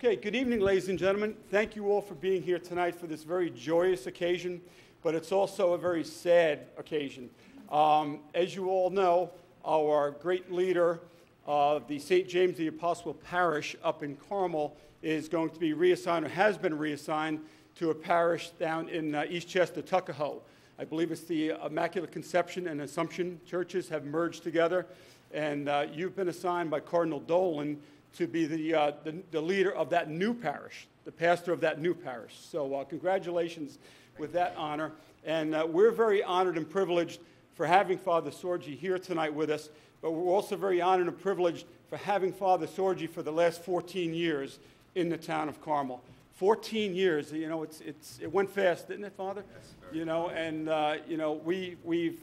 Okay, good evening, ladies and gentlemen. Thank you all for being here tonight for this very joyous occasion, but it's also a very sad occasion. As you all know, our great leader of the St. James the Apostle Parish up in Carmel is going to be reassigned, or has been reassigned, to a parish down in Eastchester, Tuckahoe. I believe it's the Immaculate Conception and Assumption churches have merged together, and you've been assigned by Cardinal Dolan to be the leader of that new parish, the pastor of that new parish. So congratulations with that honor. And we're very honored and privileged for having Father Sorgi here tonight with us, but we're also very honored and privileged for having Father Sorgi for the last 14 years in the town of Carmel. 14 years, you know, it went fast, didn't it, Father? Yes, you know, and you know, we've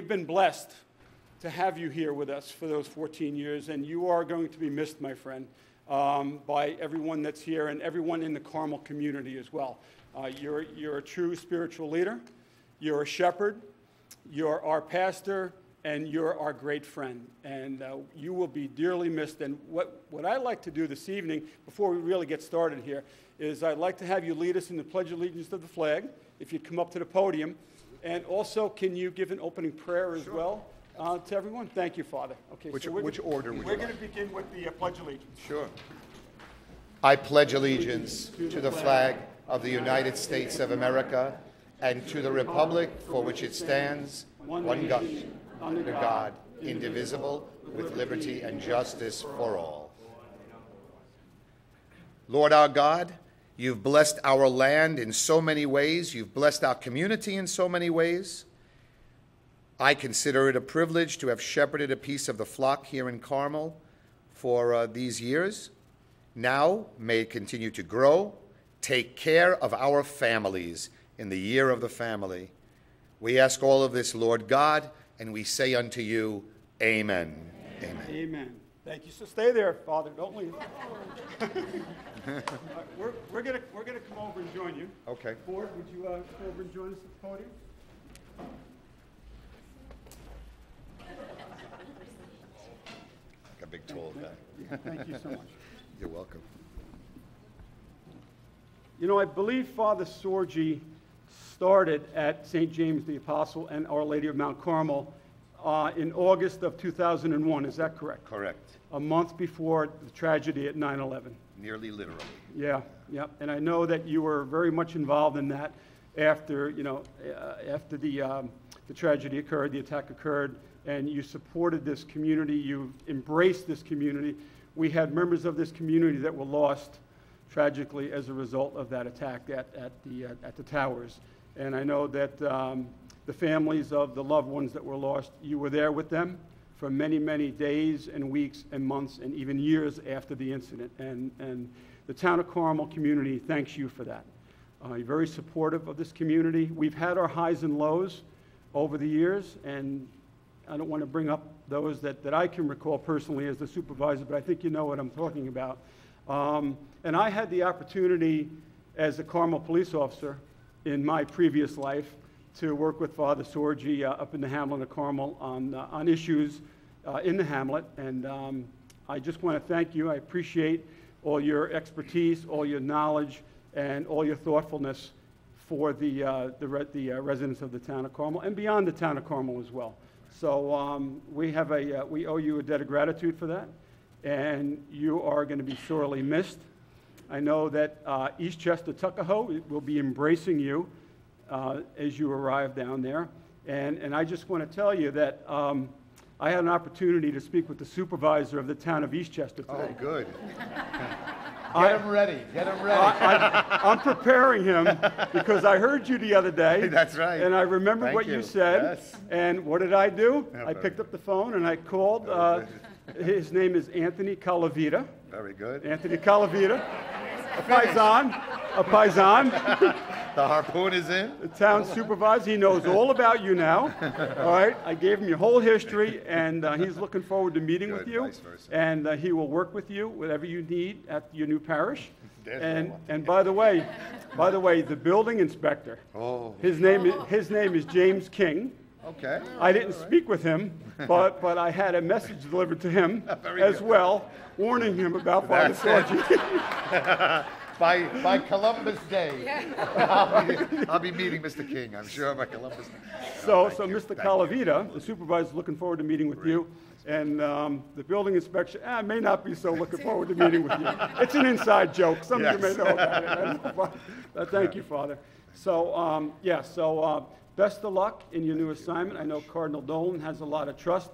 been blessed to have you here with us for those 14 years, and you are going to be missed, my friend, by everyone that's here and everyone in the Carmel community as well. You're a true spiritual leader, you're a shepherd, you're our pastor, and you're our great friend, and you will be dearly missed. And what I'd like to do this evening, before we really get started here, is I'd like to have you lead us in the Pledge of Allegiance to the flag, if you'd come up to the podium, and also can you give an opening prayer as well? To everyone. Thank you, Father. Okay, which order would you like? We're going to begin with the Pledge of Allegiance. Sure. I pledge allegiance to the flag of the United States of America and to the republic for which it stands, one God, under God, indivisible, with liberty and justice for all. Lord our God, you've blessed our land in so many ways. You've blessed our community in so many ways. I consider it a privilege to have shepherded a piece of the flock here in Carmel for these years. Now, may it continue to grow. Take care of our families in the year of the family. We ask all of this, Lord God, and we say unto you, Amen. Amen. Amen. Thank you. So stay there, Father. Don't leave. We're gonna come over and join you. Okay. Ford, would you come over and join us at the podium? A big tall guy. Thank you so much. You're welcome. You know, I believe Father Sorgi started at St. James the Apostle and Our Lady of Mount Carmel in August of 2001. Is that correct? Correct. A month before the tragedy at 9/11. Nearly literally. Yeah, yeah. And I know that you were very much involved in that after, you know, after the tragedy occurred, the attack occurred, and you supported this community, you embraced this community. We had members of this community that were lost tragically as a result of that attack at the towers. And I know that the families of the loved ones that were lost, you were there with them for many, many days and weeks and months and even years after the incident. And the town of Carmel community thanks you for that. You're very supportive of this community. We've had our highs and lows over the years, and I don't want to bring up those that I can recall personally as the supervisor, but I think you know what I'm talking about. And I had the opportunity as a Carmel police officer in my previous life to work with Father Sorgi up in the hamlet of Carmel on issues in the hamlet. And I just want to thank you. I appreciate all your expertise, all your knowledge, and all your thoughtfulness for the residents of the town of Carmel and beyond the town of Carmel as well. So we owe you a debt of gratitude for that, and you are going to be sorely missed. I know that Eastchester, Tuckahoe will be embracing you as you arrive down there, and I just want to tell you that I had an opportunity to speak with the supervisor of the town of Eastchester today. Oh, good. Get him ready. Get him ready. I'm preparing him because I heard you the other day. That's right. And I remembered what you said. Yes. And what did I do? I picked up the phone and I called. His name is Anthony Calavita. Very good. Anthony Calavita. A paisan. The harpoon is in. The town supervisor. He knows all about you now. All right. I gave him your whole history, and he's looking forward to meeting with you. Vice versa. And he will work with you, whatever you need at your new parish. And by the way, the building inspector. Oh. His name is James King. Okay. I didn't speak with him, but I had a message delivered to him as well, warning him about Father Sorgi. By Columbus Day, I'll be meeting Mr. King, I'm sure, by Columbus Day. So Mr. Calavita, the supervisor, is looking forward to meeting with you. And the building inspector may not be so looking forward to meeting with you. It's an inside joke. Some of you may know about it. I know, but thank you, Father. So, best of luck in your new assignment. I know Cardinal Dolan has a lot of trust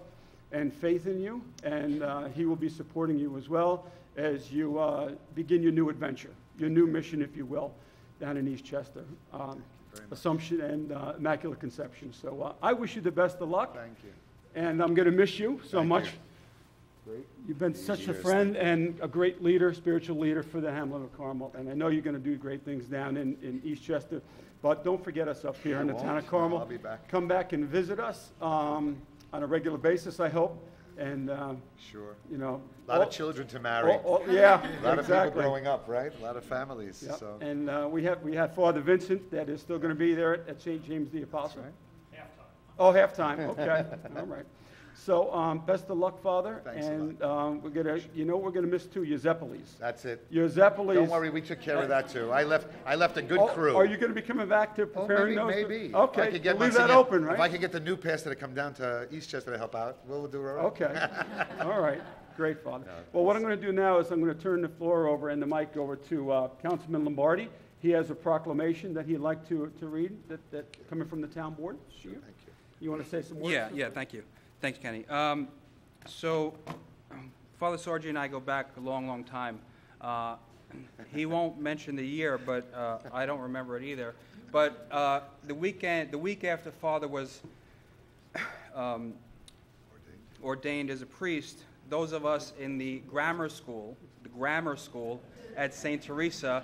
and faith in you, and he will be supporting you as well as you begin your new adventure, your new mission, if you will, down in Eastchester. Assumption and Immaculate Conception. So I wish you the best of luck. Thank you. And I'm going to miss you so much. Great. You've been such a friend and a great leader, spiritual leader for the Hamlet of Carmel. And I know you're going to do great things down in Eastchester. But don't forget us up here in the town of Carmel. I'll be back. Come back and visit us on a regular basis, I hope. And, Sure. you know. A lot of children to marry. Yeah, A lot exactly. of people growing up, right? A lot of families. Yep. So. And we have Father Vincent that is still going to be there at St. James the Apostle. Right. Oh, halftime, okay, all right. So, best of luck, Father. Thanks a and we're gonna, we're gonna miss too, your Zeppelis. That's it. Your Zeppelis. Don't worry, we took care of that too. I left a good crew. Are you gonna be coming back to preparing those? Maybe. Okay, If I could get we'll leave that open, right? If I could get the new pastor to come down to Eastchester to help out, we'll do it all right. Okay, all right, great, Father. Well, what I'm gonna do now is I'm gonna turn the floor over and the mic over to Councilman Lombardi. He has a proclamation that he'd like to read, that coming from the town board. Sure, thank you. You wanna say some words? Yeah, thank you. Thanks, Kenny. Father Sorgi and I go back a long, long time. He won't mention the year, but I don't remember it either. But the week after Father was ordained as a priest, those of us in the grammar school at St. Teresa,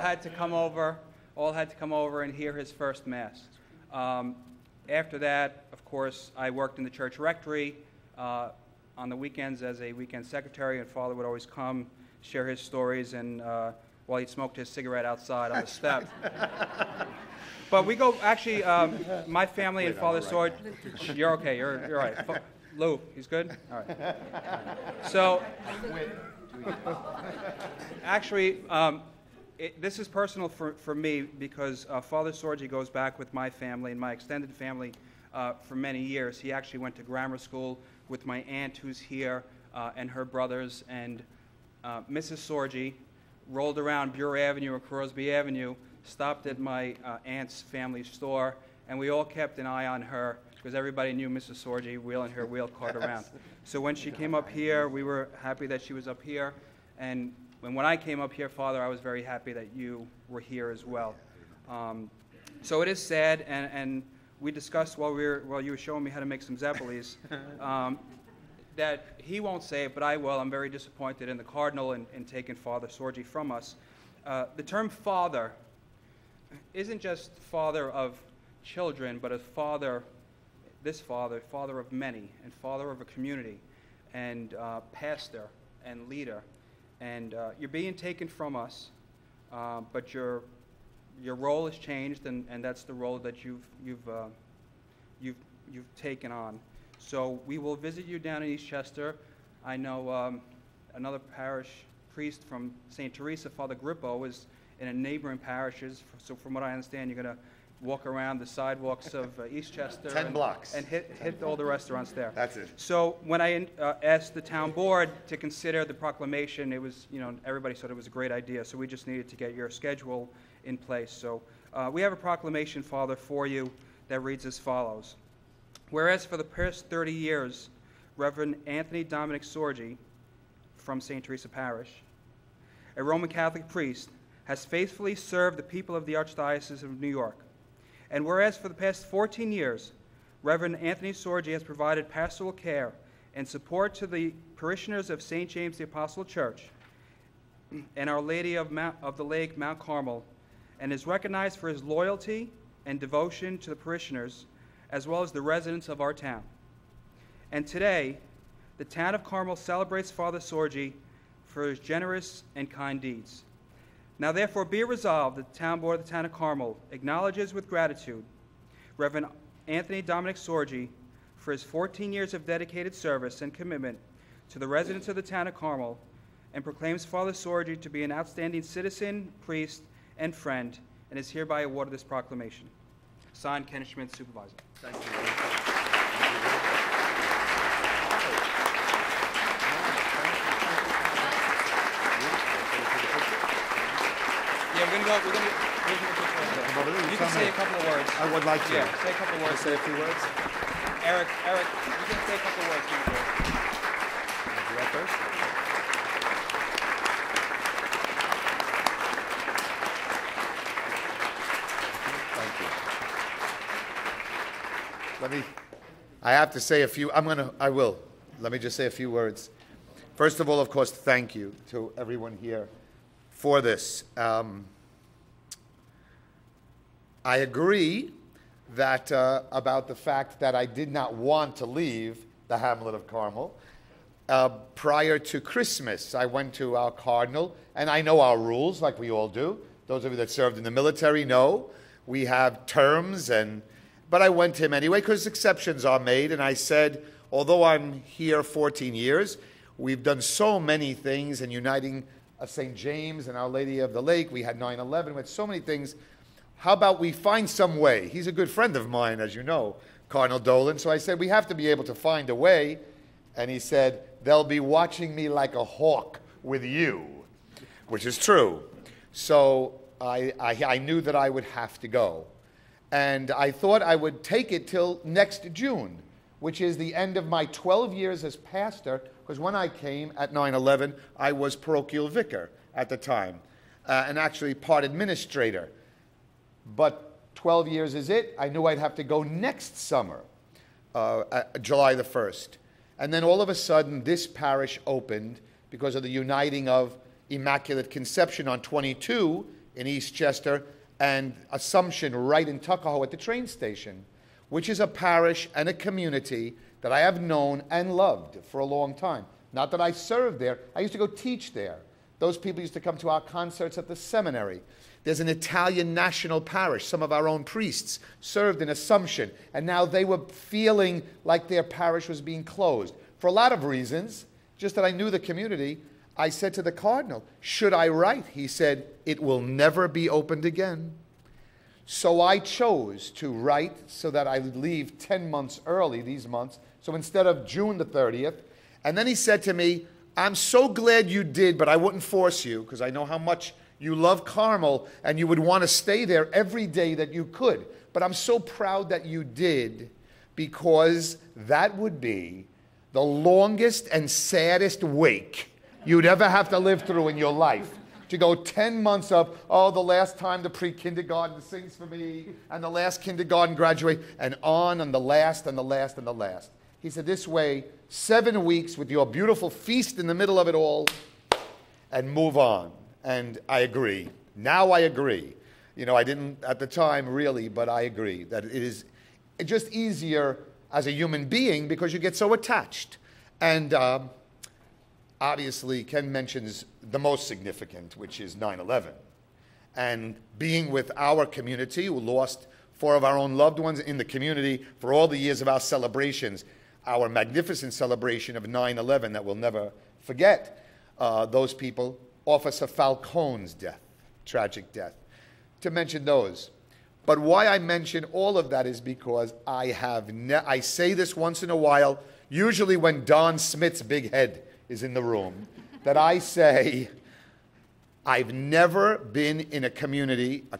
had to come over and hear his first Mass. After that, of course, I worked in the church rectory on the weekends as a weekend secretary, and Father would always come, share his stories, and while he smoked his cigarette outside on the step. But we go, actually, my family and Father Sorgi, you're okay, you're all right. Lou, he's good? All right. So, actually, this is personal for me because Father Sorgi goes back with my family and my extended family for many years. He actually went to grammar school with my aunt who's here and her brothers, and Mrs. Sorgi rolled around Bureau Avenue or Crosby Avenue, stopped at my aunt's family store, and we all kept an eye on her because everybody knew Mrs. Sorgi wheeling her wheel cart around. So when she came up here, we were happy that she was up here, and when I came up here, Father, I was very happy that you were here as well. So it is sad, and we discussed while you were showing me how to make some Zeppelis, that he won't say it, but I will. I'm very disappointed in the Cardinal in taking Father Sorgi from us. The term father isn't just father of children, but a father, father of many, and father of a community, and pastor and leader. And you're being taken from us, but your role has changed, and that's the role that you've taken on. So we will visit you down in Eastchester. I know another parish priest from St. Teresa, Father Grippo, is in a neighboring parishes. So from what I understand, you're going to walk around the sidewalks of Eastchester 10 blocks. And hit all the restaurants there. That's it. So when I asked the town board to consider the proclamation, it was, everybody said it was a great idea. So we just needed to get your schedule in place. So we have a proclamation, Father, for you that reads as follows. Whereas for the past 30 years, Reverend Anthony Dominic Sorgi from St. Teresa Parish, a Roman Catholic priest, has faithfully served the people of the Archdiocese of New York. And whereas for the past 14 years, Reverend Anthony Sorgi has provided pastoral care and support to the parishioners of St. James the Apostle Church and Our Lady of the Lake, Mount Carmel, and is recognized for his loyalty and devotion to the parishioners, as well as the residents of our town. And today, the town of Carmel celebrates Father Sorgi for his generous and kind deeds. Now therefore be it resolved that the town board of the town of Carmel acknowledges with gratitude Reverend Anthony Dominic Sorgi for his 14 years of dedicated service and commitment to the residents of the town of Carmel, and proclaims Father Sorgi to be an outstanding citizen, priest, and friend, and is hereby awarded this proclamation. Signed, Ken Schmidt, Supervisor. Thank you. Yeah, we're gonna go You can say a couple of words. I would like to. Yeah, say a couple of words. Say a few words. Eric, you can say a couple of words. Do that first? Thank you. I have to say a few, I will. Let me just say a few words. First of all, of course, thank you to everyone here for this. I agree that about the fact that I did not want to leave the hamlet of Carmel. Prior to Christmas, I went to our cardinal, and I know our rules, like we all do. Those of you that served in the military know we have terms, but I went to him anyway because exceptions are made, and I said, although I'm here 14 years, we've done so many things in uniting St. James and Our Lady of the Lake. We had 9/11. We had so many things. How about we find some way? He's a good friend of mine, as you know, Cardinal Dolan. So I said, we have to be able to find a way. And he said, they'll be watching me like a hawk with you, which is true. So I knew that I would have to go. And I thought I would take it till next June, which is the end of my 12 years as pastor, because when I came at 9/11, I was parochial vicar at the time, and actually part administrator. But 12 years is it. I knew I'd have to go next summer, July the 1st. And then all of a sudden, this parish opened because of the uniting of Immaculate Conception on 22 in Eastchester and Assumption right in Tuckahoe at the train station, which is a parish and a community that I have known and loved for a long time. Not that I served there. I used to go teach there. Those people used to come to our concerts at the seminary. There's an Italian national parish. Some of our own priests served in Assumption, and now they were feeling like their parish was being closed. For a lot of reasons, just that I knew the community, I said to the cardinal, should I write? He said, it will never be opened again. So I chose to write so that I would leave 10 months early, these months, so instead of June the 30th. And then he said to me, I'm so glad you did, but I wouldn't force you, because I know how much you love Carmel, and you would want to stay there every day that you could. But I'm so proud that you did, because that would be the longest and saddest wake you'd ever have to live through in your life. To go 10 months of, the last time the pre-kindergarten sings for me, and the last kindergarten graduate, and on, and the last, and the last, and the last. He said, this way, 7 weeks with your beautiful feast in the middle of it all, and move on. And I agree. Now I agree. You know, I didn't at the time really, but I agree that it is just easier as a human being because you get so attached. And obviously, Ken mentions the most significant, which is 9/11. And being with our community, who lost 4 of our own loved ones in the community for all the years of our celebrations, our magnificent celebration of 9/11 that we'll never forget, those people, Officer Falcone's death, tragic death, to mention those. But why I mention all of that is because I say this once in a while, usually when Don Smith's big head is in the room, that I say, I've never been in a community, not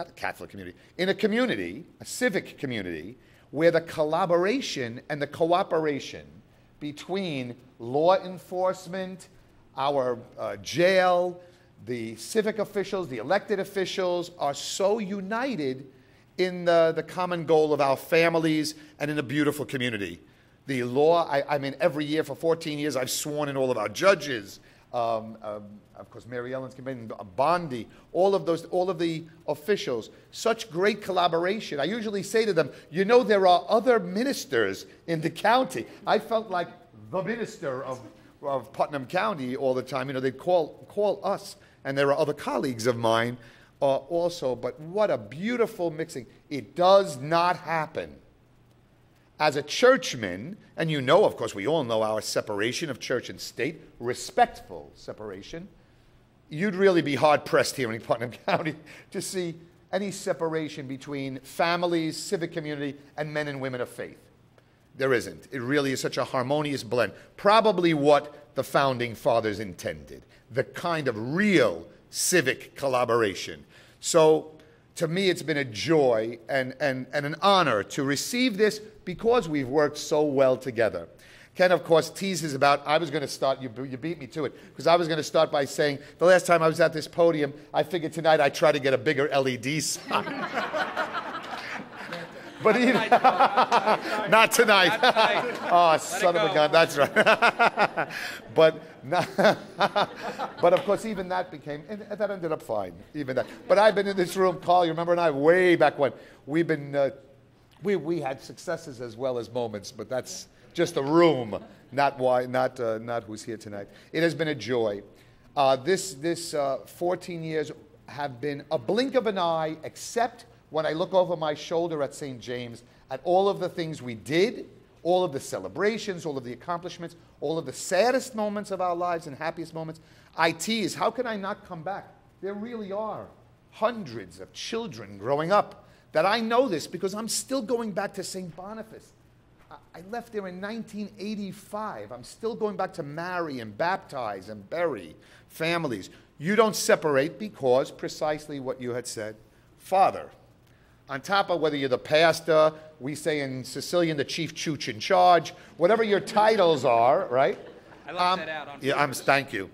a Catholic community, in a community, a civic community, where the collaboration and the cooperation between law enforcement, our jail, the civic officials, the elected officials are so united in the common goal of our families and in a beautiful community. The law, I mean, every year for 14 years, I've sworn in all of our judges, of course, Mary Ellen's campaign, Bondi, all of the officials, such great collaboration. I usually say to them, you know, there are other ministers in the county. I felt like the minister of Putnam County all the time. You know, they'd call us, and there are other colleagues of mine, also, but what a beautiful mixing. It does not happen. As a churchman, and you know, of course, we all know our separation of church and state, respectful separation, you'd really be hard-pressed here in Putnam County to see any separation between families, civic community, and men and women of faith. There isn't. It really is such a harmonious blend. Probably what the Founding Fathers intended, the kind of real civic collaboration. So, to me, it's been a joy and an honor to receive this because we've worked so well together. Ken, of course, teases about, I was going to start, you beat me to it, because I was going to start by saying, the last time I was at this podium, I figured tonight I'd try to get a bigger LED sign. But not tonight. Oh, son of a gun, that's right. But of course, even that became, and that ended up fine, even that. But I've been in this room, Carl, you remember, and I, way back when, we've been, we had successes as well as moments, but that's just the room, not who's here tonight. It has been a joy. This 14 years have been a blink of an eye, except when I look over my shoulder at St. James, at all of the things we did, all of the celebrations, all of the accomplishments, all of the saddest moments of our lives and happiest moments. I tease, how can I not come back? There really are hundreds of children growing up that I know this because I'm still going back to St. Boniface. I left there in 1985. I'm still going back to marry and baptize and bury families. You don't separate because precisely what you had said. Father, on top of whether you're the pastor, we say in Sicilian, the chief chooch in charge, whatever your titles are, right? I left that out on purpose. Thank you.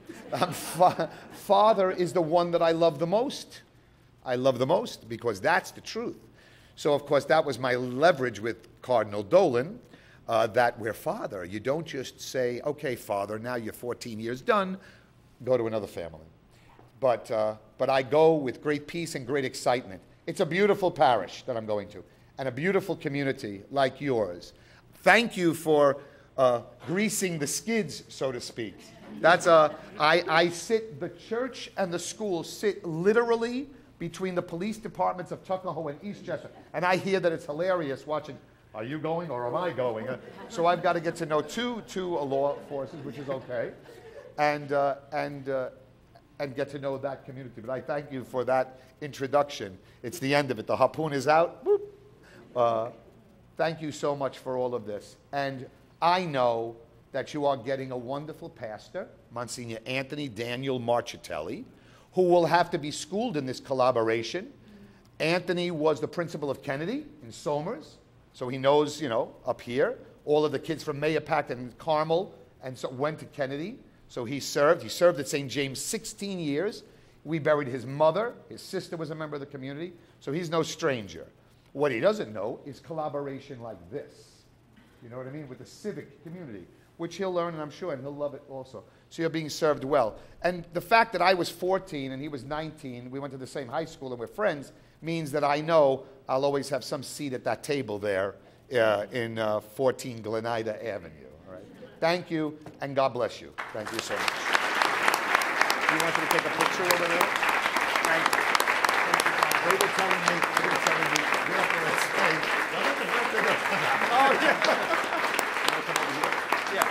Father is the one that I love the most. I love the most because that's the truth. So, of course, that was my leverage with Cardinal Dolan, that we're Father. You don't just say, okay, Father, now you're 14 years done, go to another family. But I go with great peace and great excitement. It's a beautiful parish that I'm going to, and a beautiful community like yours. Thank you for greasing the skids, so to speak. That's I sit, the church and the school sit literally between the police departments of Tuckahoe and Eastchester. And I hear that it's hilarious watching, are you going or am I going? So I've got to get to know two law forces, which is okay, and get to know that community. But I thank you for that introduction. It's the end of it. The harpoon is out. Boop. Thank you so much for all of this. And I know that you are getting a wonderful pastor, Monsignor Anthony Daniel Marchitelli, who will have to be schooled in this collaboration. Anthony was the principal of Kennedy in Somers, so he knows, you know, up here. All of the kids from Mayapack and Carmel, and so went to Kennedy. So he served. He served at St. James 16 years. We buried his mother. His sister was a member of the community. So he's no stranger. What he doesn't know is collaboration like this. You know what I mean? With the civic community, which he'll learn, and I'm sure, and he'll love it also. So you're being served well. And the fact that I was 14 and he was 19, we went to the same high school and we're friends, means that I know I'll always have some seat at that table there in 14 Glenida Avenue. All right? Thank you, and God bless you. Thank you so much. You wanted to take a picture over there? Thank you. They were telling me, you have to stay. Oh, yeah. Yeah.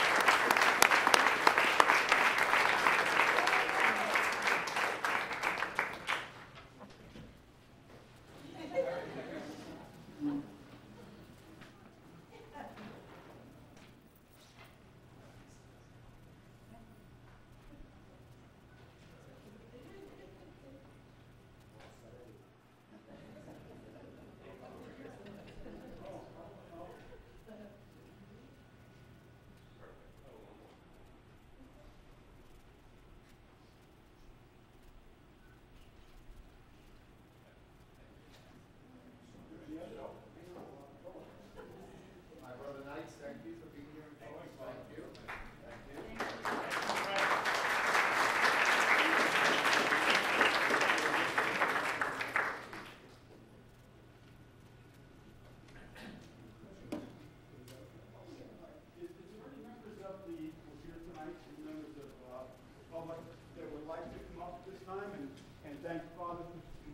Thank Father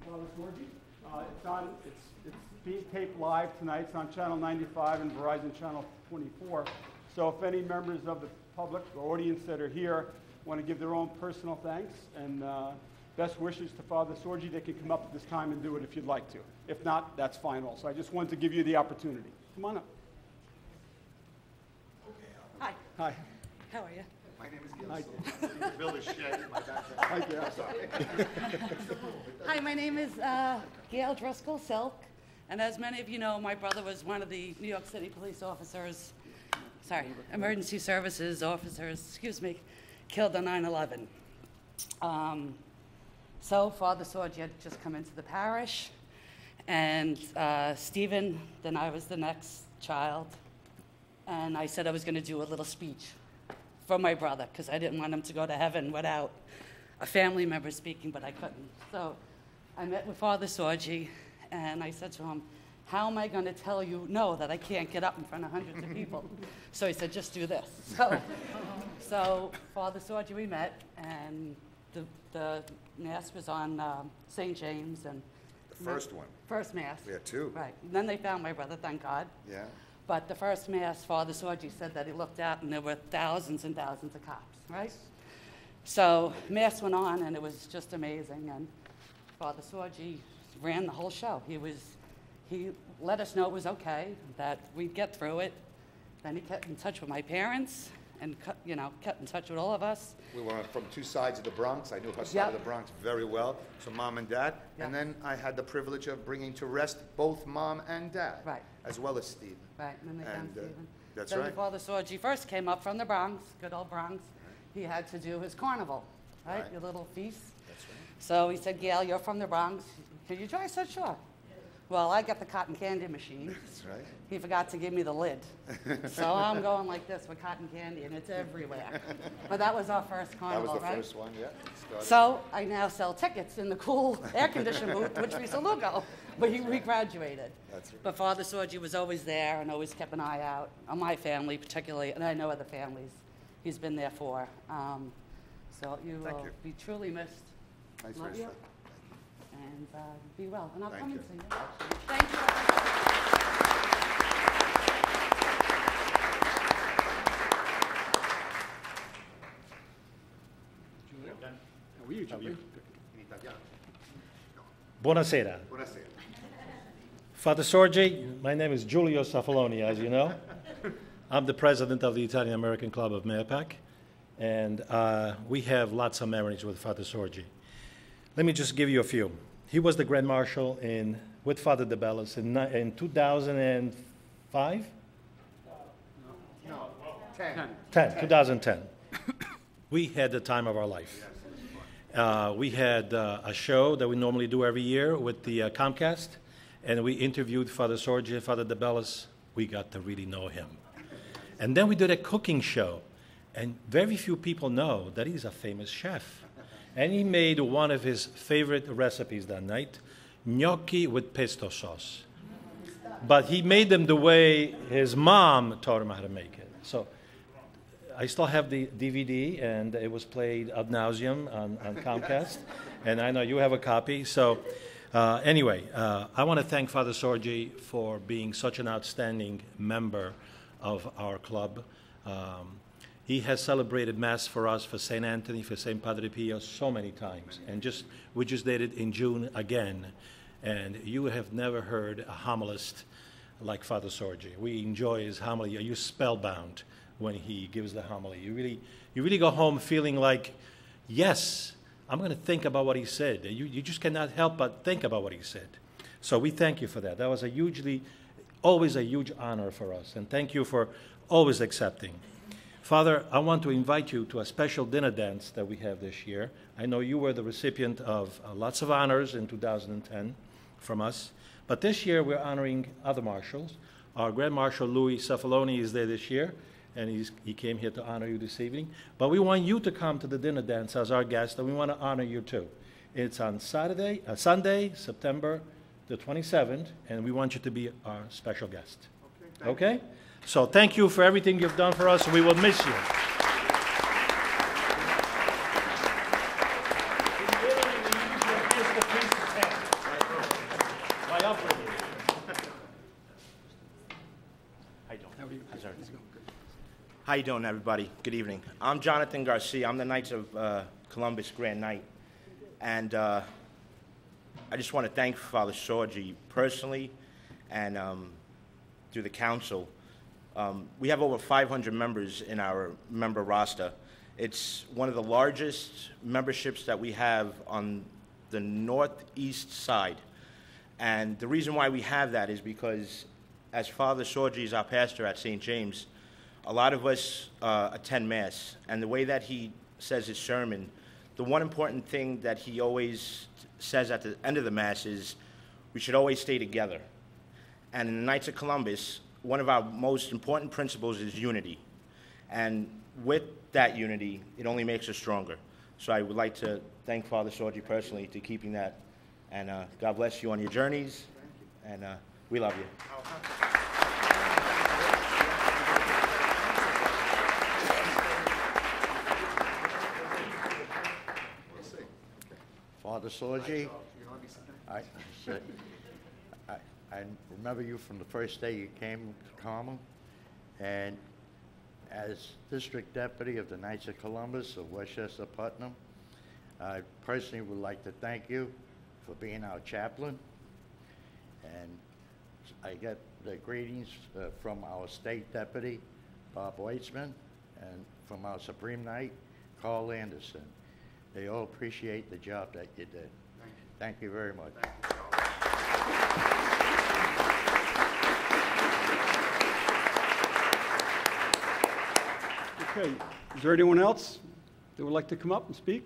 for Father Sorgi. It's being taped live tonight. It's on Channel 95 and Verizon Channel 24. So if any members of the public or audience that are here want to give their own personal thanks and best wishes to Father Sorgi, they can come up at this time and do it if you'd like to. If not, that's fine also. I just wanted to give you the opportunity. Come on up. Hi, Hi. how are you? My name is Gil. Hi. You can build a shed in my backyard. Hi, Gail. Hi, my name is Gail Driscoll Silk, and as many of you know, my brother was one of the New York City police officers, emergency services officers, killed on 9/11. So Father Sorgi had just come into the parish, and Stephen, then I was the next child, and I said I was going to do a little speech for my brother because I didn't want him to go to heaven without a family member speaking, but I couldn't. So I met with Father Sorgi, and I said to him, how am I going to tell you no, that I can't get up in front of hundreds of people? So he said, just do this. So Father Sorgi, we met, and the Mass was on St. James. And The first one. First Mass. We had two. Right. And then they found my brother, thank God. Yeah. But the first Mass, Father Sorgi said that he looked out and there were thousands and thousands of cops, right? So Mass went on and it was just amazing. And Father Sorgi ran the whole show. He let us know it was okay, that we'd get through it. Then he kept in touch with my parents and kept in touch with all of us. We were from two sides of the Bronx. I knew her side Yep. of the Bronx very well, so mom and dad. Yep. And then I had the privilege of bringing to rest both mom and dad, Right. as well as Steve. Right, and then they found And, Stephen. that's Then right. Father Sorgi first came up from the Bronx, good old Bronx. He had to do his carnival, right? Right. Your little feast. That's right. So he said, Gail, you're from the Bronx. Can you try? I said, sure. Well, I got the cotton candy machine. That's right. He forgot to give me the lid. So I'm going like this with cotton candy, and it's everywhere. But that was our first That carnival, was the right? first one, yeah. Started. So I now sell tickets in the cool air-conditioned booth, which we still go. But we graduated. That's right. But Father Sorgi was always there and always kept an eye out on my family particularly, and I know other families he's been there for. So you Thank will you. be truly missed. Nice Love very you. sweet. And be well. And I'll Thank come you. and see you. Thank you. Buonasera. Buonasera. Father Sorgi, my name is Giulio Safaloni, as you know. I'm the president of the Italian American Club of Mayapack, and we have lots of memories with Father Sorgi. Let me just give you a few. He was the Grand Marshal with Father De Bellis in 2005? No, 10. 2010. We had the time of our life. We had a show that we normally do every year with the Comcast, and we interviewed Father Sorgi and Father De Bellis. We got to really know him. And then we did a cooking show, and very few people know that he's a famous chef. And he made one of his favorite recipes that night, gnocchi with pesto sauce. But he made them the way his mom taught him how to make it. So I still have the DVD, and it was played ad nauseum on Comcast, and I know you have a copy. So anyway, I want to thank Father Sorgi for being such an outstanding member of our club. He has celebrated Mass for us, for St. Anthony, for St. Padre Pio so many times, and we just did it in June again. And you have never heard a homilist like Father Sorgi. We enjoy his homily. Are you spellbound when he gives the homily? You really go home feeling like, yes, I'm going to think about what he said. You just cannot help but think about what he said. So we thank you for that. That was always a huge honor for us, and thank you for always accepting. Father, I want to invite you to a special dinner dance that we have this year. I know you were the recipient of lots of honors in 2010 from us, but this year we're honoring other marshals. Our Grand Marshal Louis Cefaloni is there this year, and he came here to honor you this evening. But we want you to come to the dinner dance as our guest, and we want to honor you too. It's on Sunday, September the 27th, and we want you to be our special guest. Okay? So thank you for everything you've done for us. We will miss you. How you doing, everybody? Good evening. I'm Jonathan Garcia. I'm the Knights of Columbus Grand Knight. And I just want to thank Father Sorgi personally and through the council. We have over 500 members in our member roster. It's one of the largest memberships that we have on the northeast side. And the reason why we have that is because as Father Sorgi is our pastor at St. James, a lot of us attend Mass, and the way that he says his sermon, the one important thing that he always says at the end of the Mass is we should always stay together. And in the Knights of Columbus, one of our most important principles is unity. And with that unity, it only makes us stronger. So I would like to thank Father Sorgi personally to keeping that. And God bless you on your journeys. And we love you. Father Sorgi, I remember you from the first day you came to Carmel, and as District Deputy of the Knights of Columbus of Westchester Putnam, I personally would like to thank you for being our chaplain, and I get the greetings from our State Deputy, Bob Weitzman, and from our Supreme Knight, Carl Anderson. They all appreciate the job that you did. Thank you very much. Okay, is there anyone else that would like to come up and speak?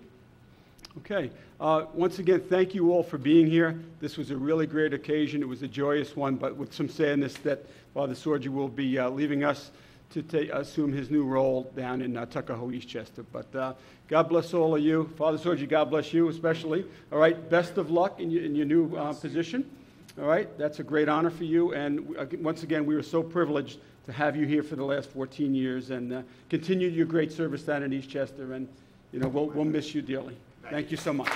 Okay, once again, thank you all for being here. This was a really great occasion. It was a joyous one, but with some sadness that Father Sorgi will be leaving us to assume his new role down in Tuckahoe, Eastchester. But God bless all of you. Father Sorgi, God bless you especially. All right, best of luck in your new position. All right, that's a great honor for you. And once again, we were so privileged to have you here for the last 14 years and continue your great service down in Eastchester. And, you know, we'll miss you dearly. Thank you so much.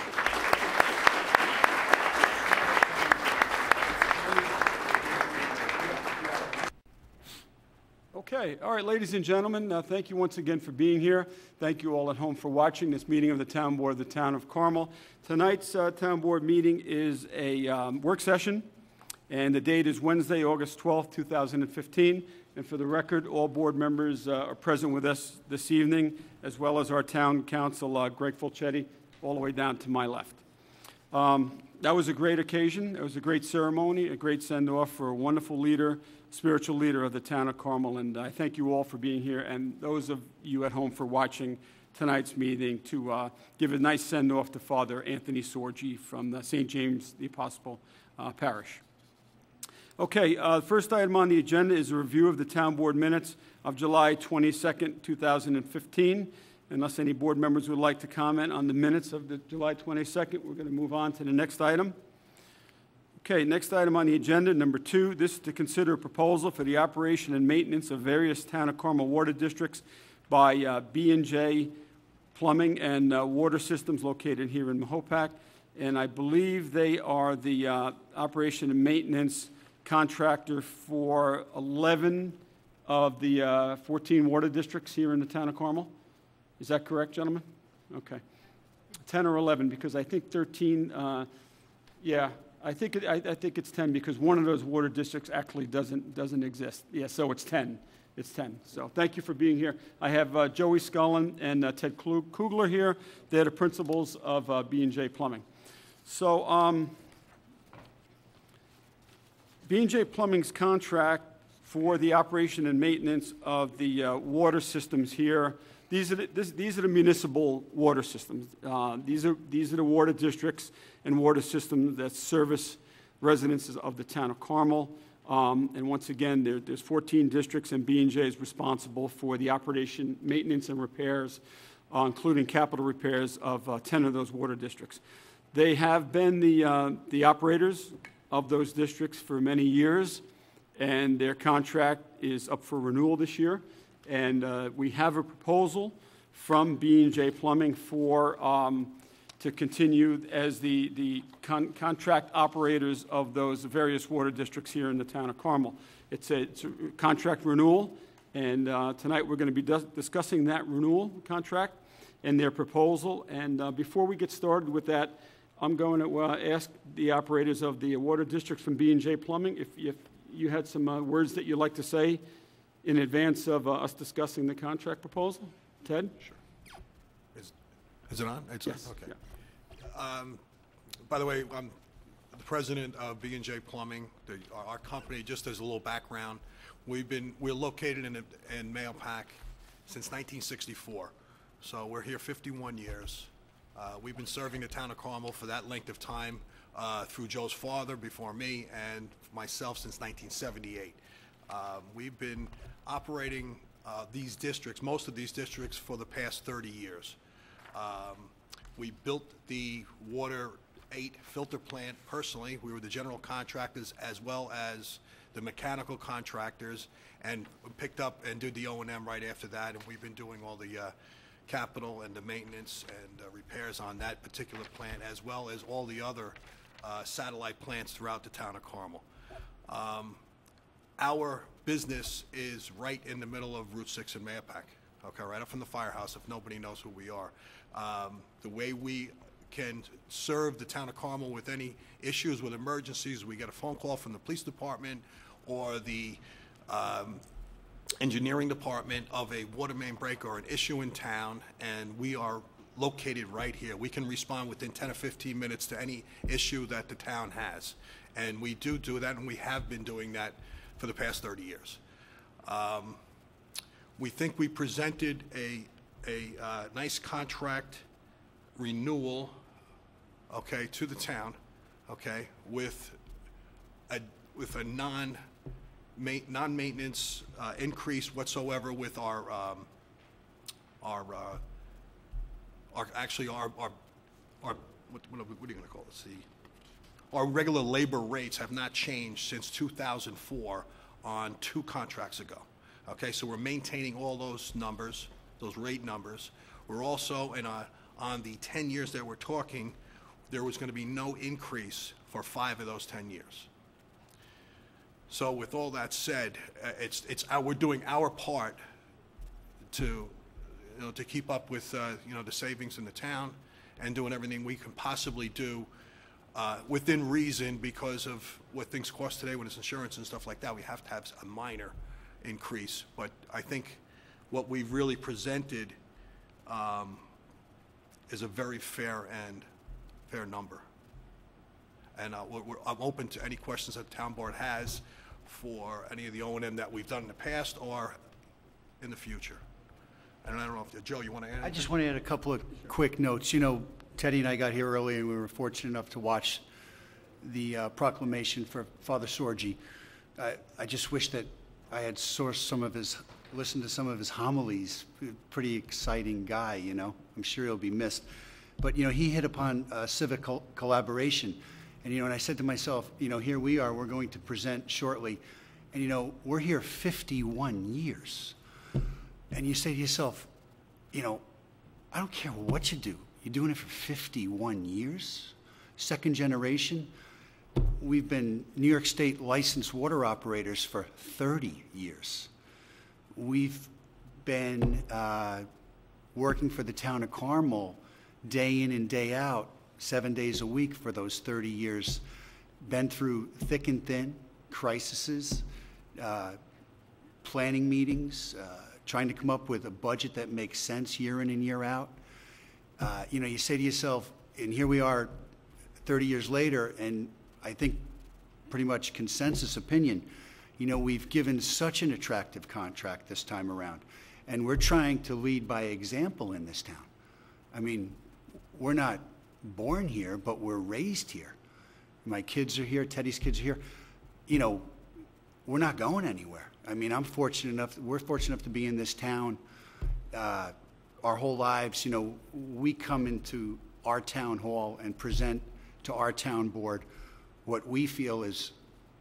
Okay, all right, ladies and gentlemen, thank you once again for being here. Thank you all at home for watching this meeting of the Town Board of the Town of Carmel. Tonight's Town Board meeting is a work session, and the date is Wednesday, August 12th, 2015. And for the record, all board members are present with us this evening, as well as our town council, Greg Fulchetti, all the way down to my left. That was a great occasion. It was a great ceremony, a great send-off for a wonderful leader, spiritual leader of the town of Carmel, and I thank you all for being here, and those of you at home for watching tonight's meeting to give a nice send-off to Father Anthony Sorgi from the St. James the Apostle Parish. Okay, the first item on the agenda is a review of the town board minutes of July 22nd, 2015. Unless any board members would like to comment on the minutes of the July 22nd, we're going to move on to the next item. Okay, next item on the agenda, number 2, this is to consider a proposal for the operation and maintenance of various Town of Carmel water districts by B&J Plumbing and Water Systems located here in Mahopac. And I believe they are the operation and maintenance contractor for 11 of the 14 water districts here in the Town of Carmel. Is that correct, gentlemen? Okay. 10 or 11, because I think 13, yeah. I think it's 10 because one of those water districts actually doesn't exist. Yeah, so it's 10. It's 10. So thank you for being here. I have Joey Scullin and Ted Kugler here. They're the principals of B&J Plumbing. So B&J Plumbing's contract for the operation and maintenance of the water systems here. These are the municipal water systems. These are the water districts and water systems that service residences of the town of Carmel. And once again, there's 14 districts, and B&J is responsible for the operation, maintenance, and repairs, including capital repairs of 10 of those water districts. They have been the operators of those districts for many years, and their contract is up for renewal this year. And we have a proposal from B&J Plumbing to continue as the contract operators of those various water districts here in the town of Carmel. It's a contract renewal, And tonight, we're going to be discussing that renewal contract and their proposal. And before we get started with that, I'm going to ask the operators of the water districts from B&J Plumbing if you had some words that you'd like to say in advance of us discussing the contract proposal. Ted? Sure. Is it on? It's Yes. on? Okay. Yeah. By the way, I'm the president of B&J Plumbing. Our company, just as a little background, we're located in Mahopac since 1964. So we're here 51 years. We've been serving the town of Carmel for that length of time through Joe's father before me and myself since 1978. We've been operating these districts, most of these districts, for the past 30 years. We built the Water 8 filter plant personally. We were the general contractors as well as the mechanical contractors, and picked up and did the O&M right after that, and we've been doing all the capital and the maintenance and repairs on that particular plant, as well as all the other satellite plants throughout the town of Carmel. Our business is right in the middle of Route 6 in Mahopac, okay, right up from the firehouse, if nobody knows who we are. The way we can serve the town of Carmel with any issues with emergencies, we get a phone call from the police department or the engineering department of a water main break or an issue in town, and we are located right here. We can respond within 10 or 15 minutes to any issue that the town has. And we do that, and we have been doing that for the past 30 years. We think we presented a nice contract renewal, okay, to the town, okay, with a non-maintenance increase whatsoever with our what are you going to call this? Our regular labor rates have not changed since 2004 on 2 contracts ago. Okay, so we're maintaining all those numbers, those rate numbers. We're also on the 10 years that we're talking, there was going to be no increase for 5 of those 10 years. So with all that said, we're doing our part to keep up with the savings in the town, and doing everything we can possibly do within reason, because of what things cost today with its insurance and stuff like that. We have to have a minor increase, but I think what we've really presented is a very fair number. And I'm open to any questions that the town board has for any of the O&M that we've done in the past or in the future. And I don't know if, Joe, you want to add anything? I just want to add a couple of quick notes. You know, Teddy and I got here early, and we were fortunate enough to watch the proclamation for Father Sorgi. I just wish that I had listened to some of his homilies. Pretty exciting guy, you know. I'm sure he'll be missed. But, you know, he hit upon civic collaboration. And, you know, and I said to myself, you know, here we are, we're going to present shortly. And, you know, we're here 51 years. And you say to yourself, you know, I don't care what you do. You're doing it for 51 years? Second generation? We've been New York State licensed water operators for 30 years. We've been working for the town of Carmel day in and day out, 7 days a week for those 30 years. Been through thick and thin, crises, planning meetings, trying to come up with a budget that makes sense year in and year out. You know, you say to yourself, and here we are 30 years later, and I think pretty much consensus opinion, you know, we've given such an attractive contract this time around, and we're trying to lead by example in this town. I mean, we're not born here, but we're raised here. My kids are here, Teddy's kids are here. You know, we're not going anywhere. I mean, we're fortunate enough to be in this town our whole lives. You know, we come into our town hall and present to our town board what we feel is,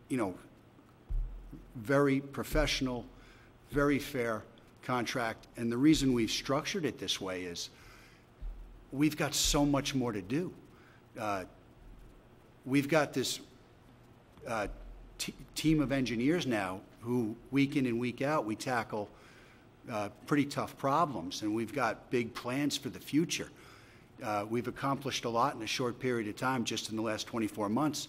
you know, very professional, very fair contract. And the reason we've structured it this way is we've got so much more to do. We've got this team of engineers now who week in and week out, we tackle pretty tough problems, and we've got big plans for the future. We've accomplished a lot in a short period of time, just in the last 24 months,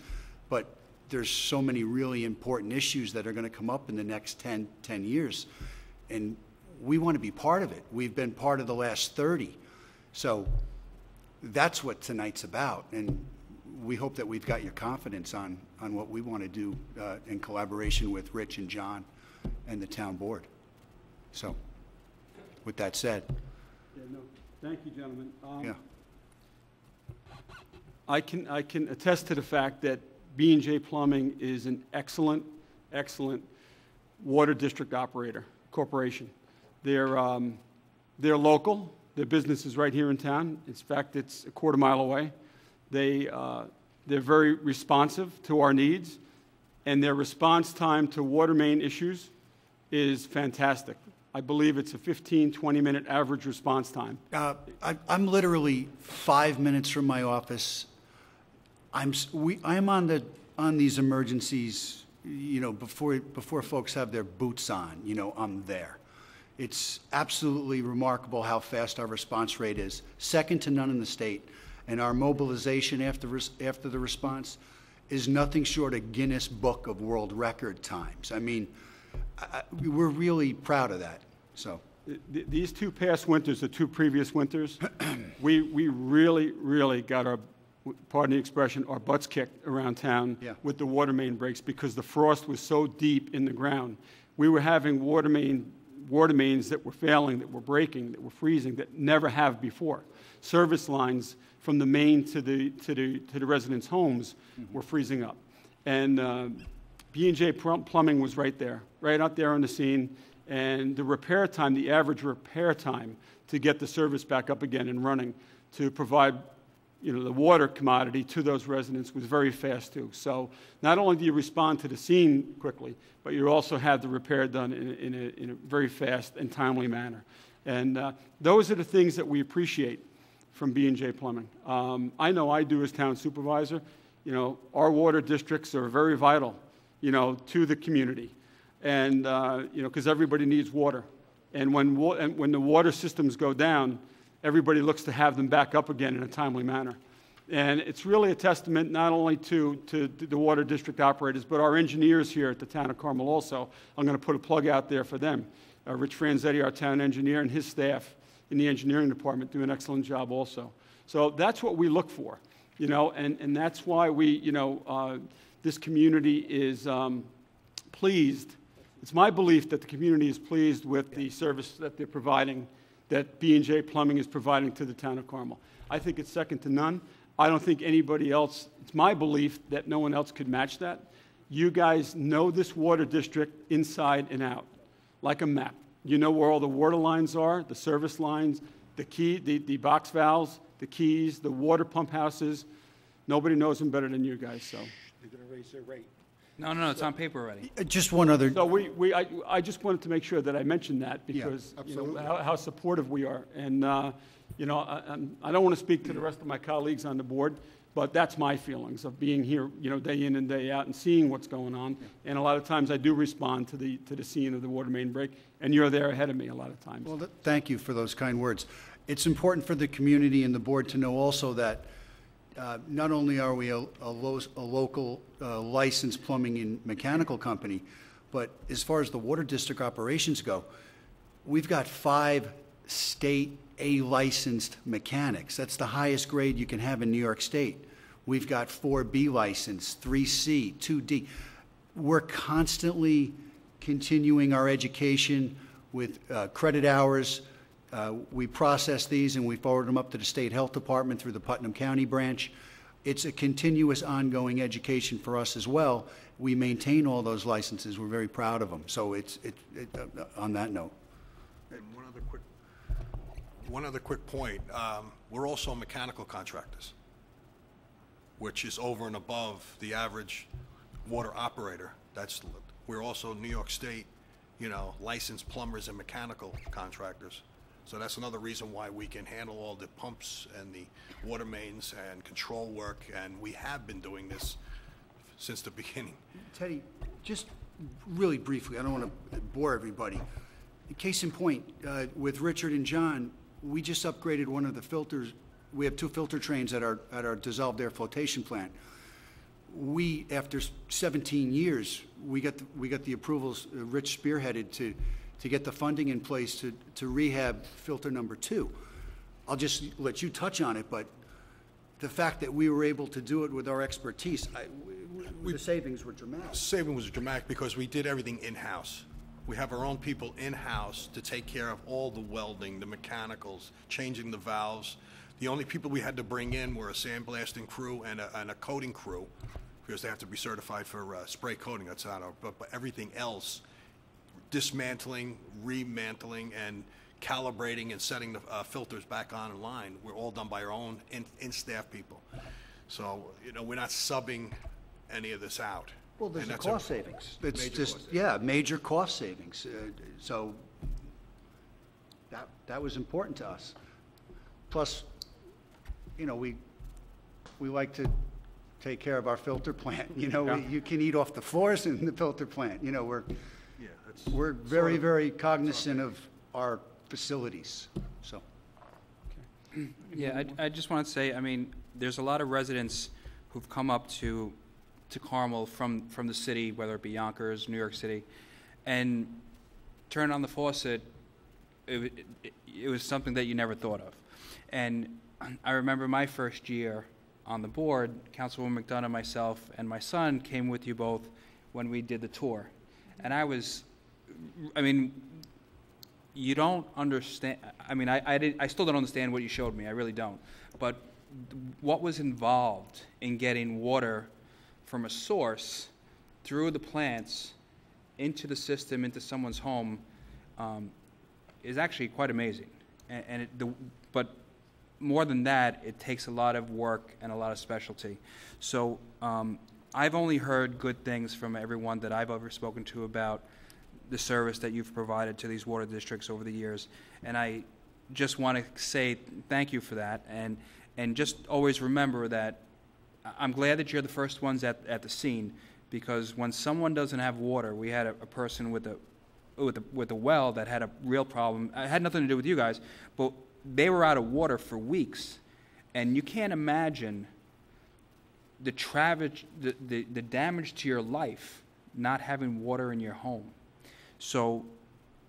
but there's so many really important issues that are going to come up in the next 10 years, and we want to be part of it. We've been part of the last 30. So that's what tonight's about, and we hope that we've got your confidence on what we want to do in collaboration with Rich and John and the town board. So with that said. Yeah, no, thank you, gentlemen. Yeah. I can attest to the fact that B&J Plumbing is an excellent water district operator, corporation. They're local. Their business is right here in town. In fact, it's a quarter mile away. They're very responsive to our needs, and their response time to water main issues is fantastic. I believe it's a 15, 20-minute average response time. I'm literally 5 minutes from my office. I'm on these emergencies, you know, before folks have their boots on. You know, I'm there. It's absolutely remarkable how fast our response rate is, second to none in the state. And our mobilization after the response is nothing short of Guinness Book of World Record times. I mean, we're really proud of that. So these two past winters, the two previous winters, we really got our, pardon the expression, our butts kicked around town with the water main breaks because the frost was so deep in the ground. We were having water mains that were failing, that were breaking, that were freezing, that never have before. Service lines from the main to the residents' homes were freezing up. And B&J Plumbing was right there, right out there on the scene. And the repair time, the average repair time to get the service back up again and running to provide, you know, the water commodity to those residents was very fast too. So not only do you respond to the scene quickly, but you also have the repair done in a very fast and timely manner. And those are the things that we appreciate from B&J Plumbing. I know I do as town supervisor. You know, our water districts are very vital, you know, to the community. And, you know, because everybody needs water. And when the water systems go down, everybody looks to have them back up again in a timely manner. And it's really a testament not only to the water district operators, but our engineers here at the town of Carmel also. I'm going to put a plug out there for them. Rich Franzetti, our town engineer, and his staff in the engineering department do an excellent job also. So that's what we look for, you know, and that's why we, you know, this community is pleased. It's my belief that the community is pleased with the service that they're providing, that B&J Plumbing is providing to the town of Carmel. I think it's second to none. I don't think anybody else, it's my belief that no one else could match that. You guys know this water district inside and out, like a map. You know where all the water lines are, the service lines, the box valves, the keys, the water pump houses. Nobody knows them better than you guys, so. They're going to raise their rate. No, it's on paper already. Just one other. So I just wanted to make sure that I mentioned that because you know, how supportive we are. And, you know, I don't want to speak to the rest of my colleagues on the board, but that's my feelings of being here, you know, day in and day out and seeing what's going on. And a lot of times I do respond to the scene of the water main break, and you're there ahead of me a lot of times. Well, thank you for those kind words. It's important for the community and the board to know also that not only are we a local licensed plumbing and mechanical company, but as far as the water district operations go, we've got 5 state A-licensed mechanics. That's the highest grade you can have in New York State. We've got 4 B license, 3 C, 2 D. We're constantly continuing our education with credit hours. We process these and we forward them up to the state health department through the Putnam County branch. It's a continuous ongoing education for us as well. We maintain all those licenses. We're very proud of them. So it's on that note. And one other quick point. We're also mechanical contractors, which is over and above the average water operator. We're also New York State, you know, licensed plumbers and mechanical contractors. So that's another reason why we can handle all the pumps and the water mains and control work, and we have been doing this since the beginning. Teddy, just really briefly, I don't want to bore everybody. Case in point, with Richard and John, we just upgraded one of the filters. We have 2 filter trains at our dissolved air flotation plant. We, after 17 years, we got the approvals, Rich spearheaded to get the funding in place to rehab filter number 2. I'll just let you touch on it, but the fact that we were able to do it with our expertise, the savings were dramatic. Saving was dramatic because we did everything in-house. We have our own people in-house to take care of all the welding, the mechanicals, changing the valves. The only people we had to bring in were a sandblasting crew and a coating crew, because they have to be certified for spray coating. That's not our, but everything else, dismantling, remantling, and calibrating and setting the filters back on in line, we're all done by our own in-staff people. So, you know, we're not subbing any of this out. Well, there's And a that's cost savings. It's major just, cost savings. yeah, major cost savings. So that was important to us. Plus, you know, we like to take care of our filter plant. You know, you can eat off the floors in the filter plant. You know, we're very, very cognizant of our facilities, so. Yeah, I just want to say, I mean, there's a lot of residents who've come up to Carmel from the city, whether it be Yonkers, New York City, and turn on the faucet, it was something that you never thought of. And I remember my first year on the board, Councilwoman McDonough, myself, and my son came with you both when we did the tour. And I mean, you don't understand. I mean, I still don't understand what you showed me. I really don't. But what was involved in getting water from a source through the plants into the system, into someone's home, is actually quite amazing. But more than that, it takes a lot of work and a lot of specialty. So I've only heard good things from everyone that I've ever spoken to about the service that you've provided to these water districts over the years. And I just want to say thank you for that. And just always remember that I'm glad that you're the first ones at the scene, because when someone doesn't have water, we had a person with a well that had a real problem. It had nothing to do with you guys, but they were out of water for weeks. And you can't imagine the damage to your life not having water in your home. So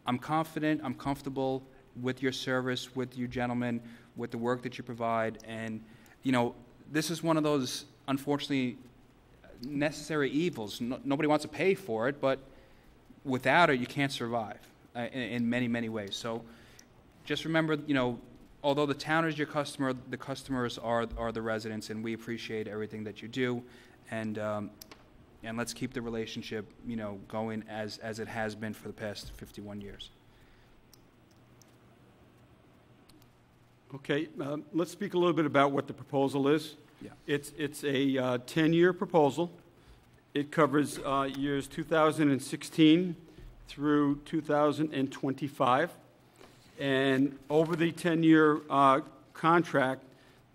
I'm confident, I'm comfortable with your service, with you gentlemen, with the work that you provide. And, you know, this is one of those, unfortunately, necessary evils. Nobody wants to pay for it, but without it, you can't survive in many, many ways. So just remember, you know, although the town is your customer, the customers are the residents, and we appreciate everything that you do. And let's keep the relationship, you know, going as it has been for the past 51 years. Okay, let's speak a little bit about what the proposal is. Yeah. It's a 10-year proposal. It covers years 2016 through 2025. And over the 10-year contract,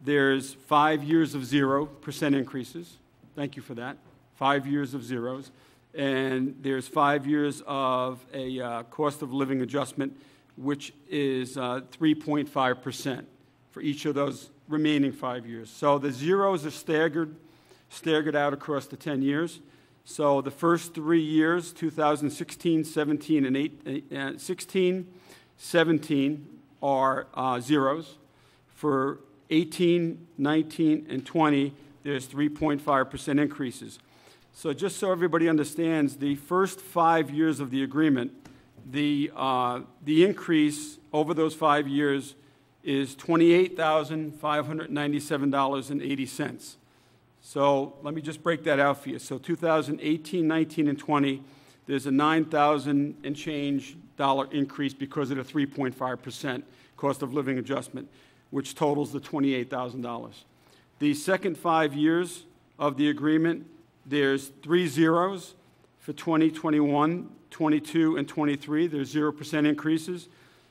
there's 5 years of 0% increases. Thank you for that. 5 years of zeros. And there's 5 years of a cost of living adjustment, which is 3.5% for each of those remaining 5 years. So the zeros are staggered out across the 10 years. So the first 3 years, 2016, 17, and 16, 17 are zeros. For 18, 19, and 20, there's 3.5% increases. So just so everybody understands, the first 5 years of the agreement, the increase over those 5 years is $28,597.80. So let me just break that out for you. So 2018, 19, and 20, there's a $9,000 and change increase because of the 3.5% cost of living adjustment, which totals the $28,000. The second 5 years of the agreement, there's 3 zeros for 2021, 22, and 23. There's 0% increases.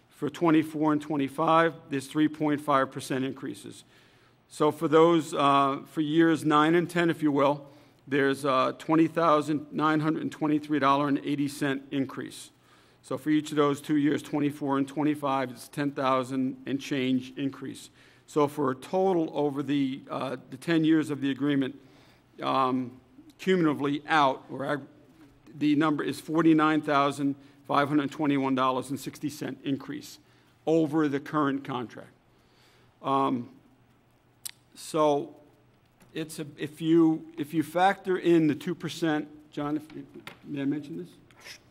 For 24 and 25, there's 3.5% increases. So for those, for years 9 and 10, if you will, there's a $20,923.80 increase. So for each of those 2 years, 24 and 25, it's 10,000 and change increase. So for a total over the 10 years of the agreement, cumulatively out, the number is $49,521.60 increase over the current contract. So it's if you factor in the 2%, John, may I mention this?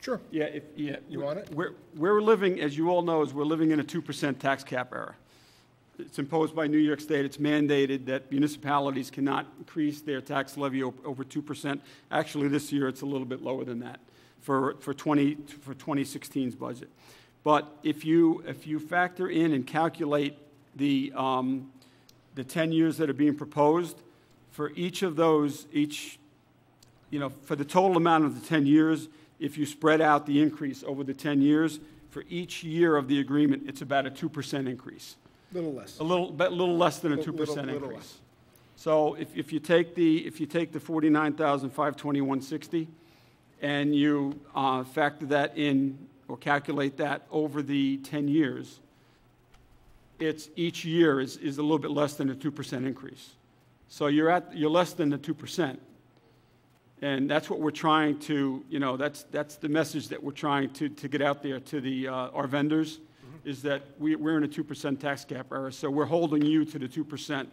Sure. Yeah. You want it? We're living, as you all know, we're living in a 2% tax cap era. It's imposed by New York State. It's mandated that municipalities cannot increase their tax levy over 2%. Actually, this year it's a little bit lower than that for 2016's budget. But if you factor in and calculate the 10 years that are being proposed, for each of those, for the total amount of the 10 years, if you spread out the increase over the 10 years, for each year of the agreement, it's about a 2% increase. A little less. A little less than a 2% Little increase. less. So if you take the $49,521.60 and you factor that in or calculate that over the 10 years, each year is a little bit less than a 2% increase. So you're less than the 2%. And that's what we're trying to, that's the message that we're trying to get out there to our vendors, is that we're in a 2% tax cap era, so we're holding you to the 2%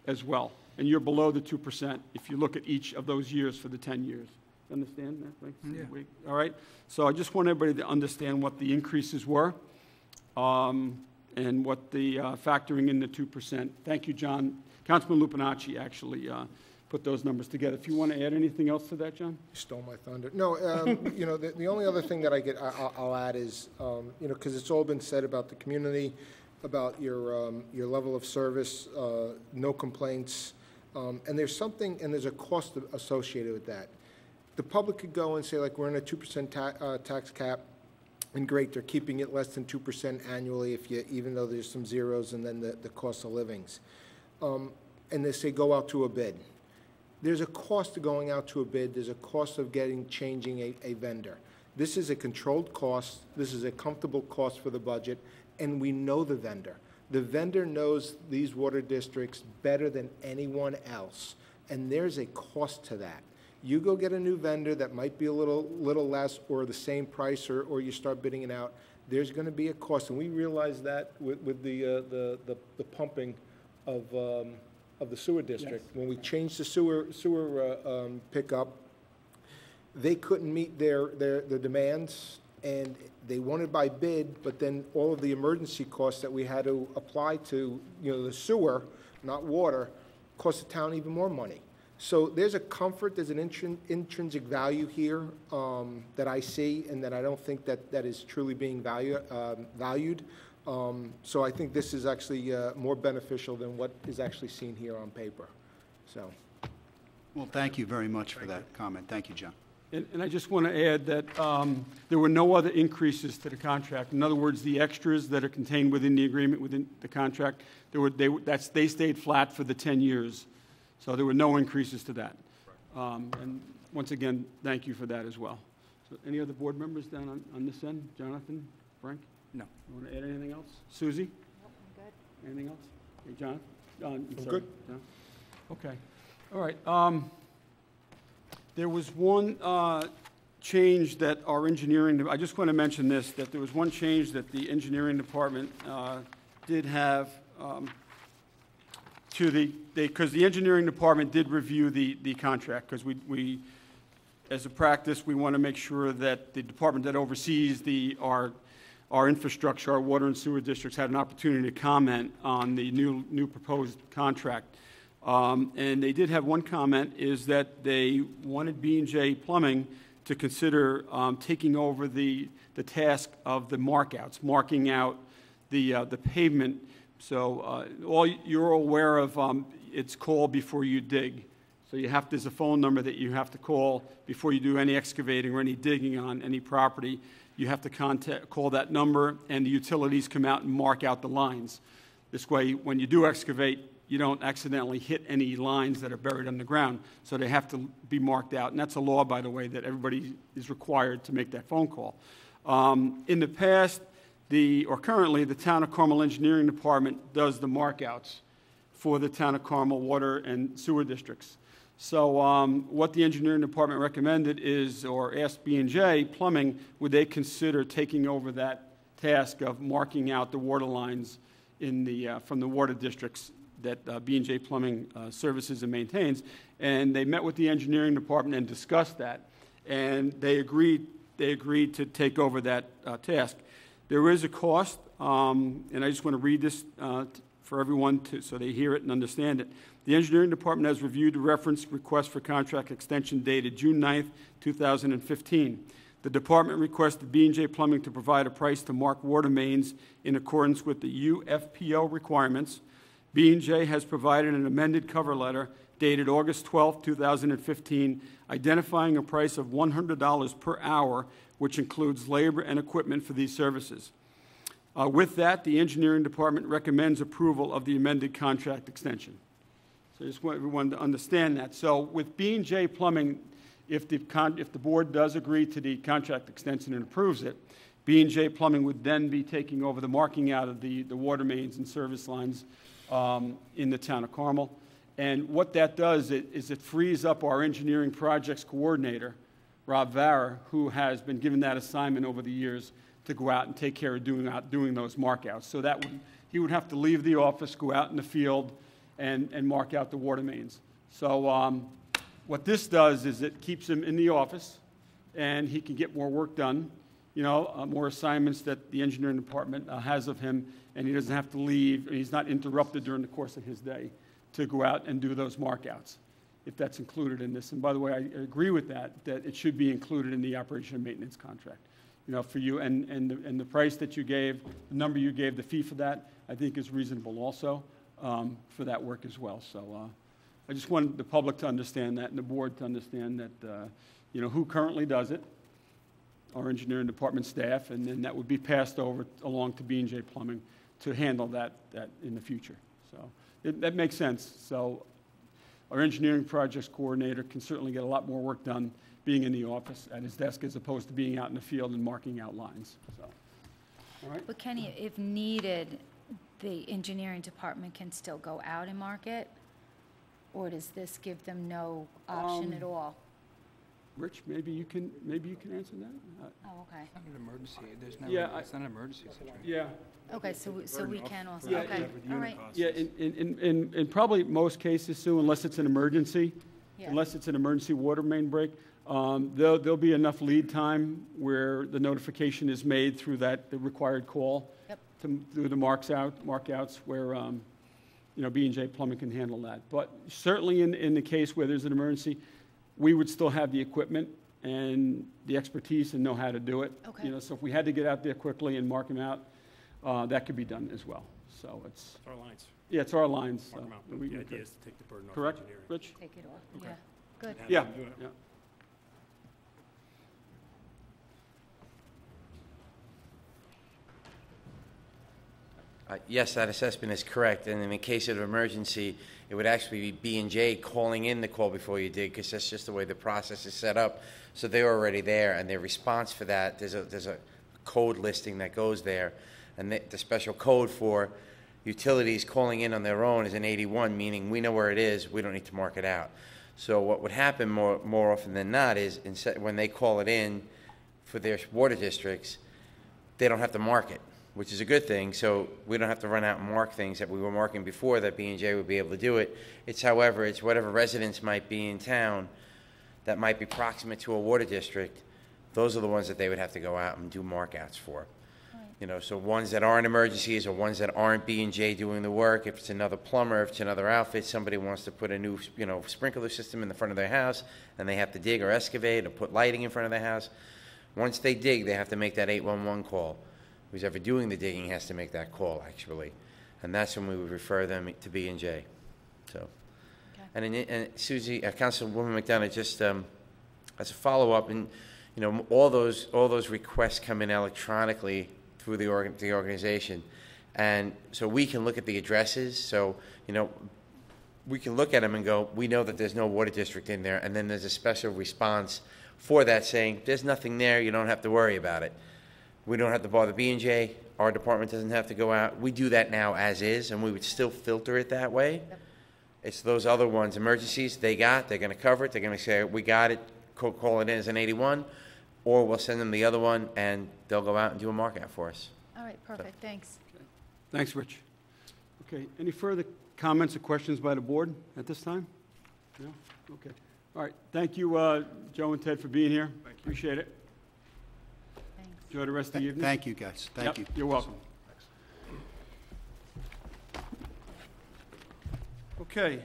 as well. And you're below the 2% if you look at each of those years for the 10 years. Understand that? Yeah. All right? So I just want everybody to understand what the increases were and what the factoring in the 2%. Thank you, John. Councilman Lupinacci actually put those numbers together. If you want to add anything else to that, John? You stole my thunder. No, the only other thing that I'll add is, because it's all been said about the community, about your level of service, no complaints, and there's a cost associated with that. The public could go and say, like, we're in a 2% tax cap, and great, they're keeping it less than 2% annually even though there's some zeros and then the cost of livings. And they say go out to a bid. There's a cost to going out to a bid. There's a cost of changing a vendor. This is a controlled cost. This is a comfortable cost for the budget, and we know the vendor. The vendor knows these water districts better than anyone else, and there's a cost to that. You go get a new vendor that might be a little less or the same price, or you start bidding it out. There's going to be a cost, and we realize that with the pumping of the sewer district. Yes. When we changed the sewer pickup, they couldn't meet their demands, and they wanted by bid, but then all of the emergency costs that we had to apply to the sewer, not water, cost the town even more money. So there's a comfort, there's an intrinsic value here that I see, and that I don't think that is truly being valued. So I think this is actually more beneficial than what is actually seen here on paper. So, Well, thank you very much for that comment. Thank you, John. And I just want to add that there were no other increases to the contract. In other words, the extras that are contained within the agreement, within the contract, they stayed flat for the 10 years. So there were no increases to that. And once again, thank you for that as well. So any other board members down on this end? Jonathan, Frank? No. You want to add anything else? Susie? Nope, I'm good. Anything else? Hey, John? I'm good. John? Okay. All right. There was one change that our engineering, I just want to mention this, that there was one change that the engineering department did have because the engineering department did review the contract, because we, as a practice, we want to make sure that the department that oversees our infrastructure, our water and sewer districts, had an opportunity to comment on the new proposed contract. And they did have one comment, is that they wanted B&J Plumbing to consider taking over the task of the marking out the pavement. So you're aware of, it's call before you dig. So there's a phone number that you have to call before you do any excavating or any digging on any property. You have to call that number, and the utilities come out and mark out the lines. This way, when you do excavate, you don't accidentally hit any lines that are buried underground. So they have to be marked out. And that's a law, by the way, that everybody is required to make that phone call. In the past, currently, the Town of Carmel Engineering Department does the markouts for the Town of Carmel water and sewer districts. So what the engineering department recommended is, or asked B&J Plumbing, would they consider taking over that task of marking out the water lines from the water districts that B&J Plumbing services and maintains. And they met with the engineering department and discussed that. And they agreed to take over that task. There is a cost, and I just want to read this for everyone so they hear it and understand it. The engineering department has reviewed the reference request for contract extension dated June 9th, 2015. The department requested B&J Plumbing to provide a price to mark water mains in accordance with the UFPO requirements. B&J has provided an amended cover letter dated August 12, 2015, identifying a price of $100 per hour, which includes labor and equipment for these services. With that, the engineering department recommends approval of the amended contract extension. So I just want everyone to understand that. So with B&J Plumbing, if the board does agree to the contract extension and approves it, B&J Plumbing would then be taking over the marking out of the water mains and service lines in the Town of Carmel. And what that does is it frees up our engineering projects coordinator, Rob Varra, who has been given that assignment over the years to go out and take care of doing those markouts. So he would have to leave the office, go out in the field, and mark out the water mains. So what this does is it keeps him in the office, and he can get more work done, more assignments that the engineering department has of him, and he doesn't have to leave, and he's not interrupted during the course of his day to go out and do those markouts, if that's included in this. And by the way, I agree with that it should be included in the operation and maintenance contract, for you. And the price that you gave, the number you gave, the fee for that, I think is reasonable also for that work as well. So I just wanted the public to understand that and the board to understand that, who currently does it, our engineering department staff, and then that would be passed over along to B&J Plumbing to handle that in the future. So that makes sense. So our engineering projects coordinator can certainly get a lot more work done being in the office at his desk as opposed to being out in the field and marking out lines. So, all right. But Kenny, if needed, the engineering department can still go out and mark it? Or does this give them no option at all? Rich, maybe you can answer that. Oh, okay. It's not an emergency. It's not an emergency situation. Yeah. Okay, so we can also, Yeah, okay, all right. Yeah, in probably most cases, Sue, unless it's an emergency, Yeah. unless it's an emergency water main break, there'll be enough lead time where the notification is made through the required call. Yep. To do the markouts where, B&J Plumbing can handle that. But certainly in the case where there's an emergency, we would still have the equipment and the expertise and know how to do it. Okay. So if we had to get out there quickly and mark them out, that could be done as well. So it's Our lines. Yeah, it's our lines. Mark So 'em out, but we the could- idea is to take the burden off Correct, engineering. Rich? Take it off, Okay. yeah, good. Have Yeah, them do it. yeah. Yes, that assessment is correct, and in the case of emergency, it would actually be B&J calling in the call before you dig, because that's just the way the process is set up. So they're already there, and their response for that, there's a code listing that goes there, and the special code for utilities calling in on their own is an 81, meaning we know where it is, we don't need to mark it out. So what would happen more often than not is when they call it in for their water districts, they don't have to mark it, which is a good thing. So we don't have to run out and mark things that we were marking before that B&J would be able to do it. It's whatever residents might be in town that might be proximate to a water district, those are the ones that they would have to go out and do markouts for. So ones that aren't emergencies or ones that aren't B&J doing the work, if it's another plumber, if it's another outfit, somebody wants to put a new, sprinkler system in the front of their house, and they have to dig or excavate or put lighting in front of their house. Once they dig, they have to make that 811 call. Who's ever doing the digging has to make that call, actually. And that's when we would refer them to B&J. So, okay. And Susie, Councilwoman McDonough, just as a follow-up, and all those requests come in electronically through the organization. And so we can look at the addresses, so, you know, we can look at them and go, we know that there's no water district in there, and then there's a special response for that saying, there's nothing there, you don't have to worry about it. We don't have to bother B&J, our department doesn't have to go out. We do that now as is, and we would still filter it that way. It's those other ones, emergencies, they're gonna cover it, they're gonna say, we got it, call it in as an 81, or we'll send them the other one, and they'll go out and do a mark-out for us. All right, perfect, thanks. Thanks, Rich. Okay, any further comments or questions by the board at this time? No? Okay. All right, thank you, Joe and Ted, for being here. Appreciate it. Thanks. Enjoy the rest of the evening. Thank you, guys. Thank Yep, you. You're welcome. Okay.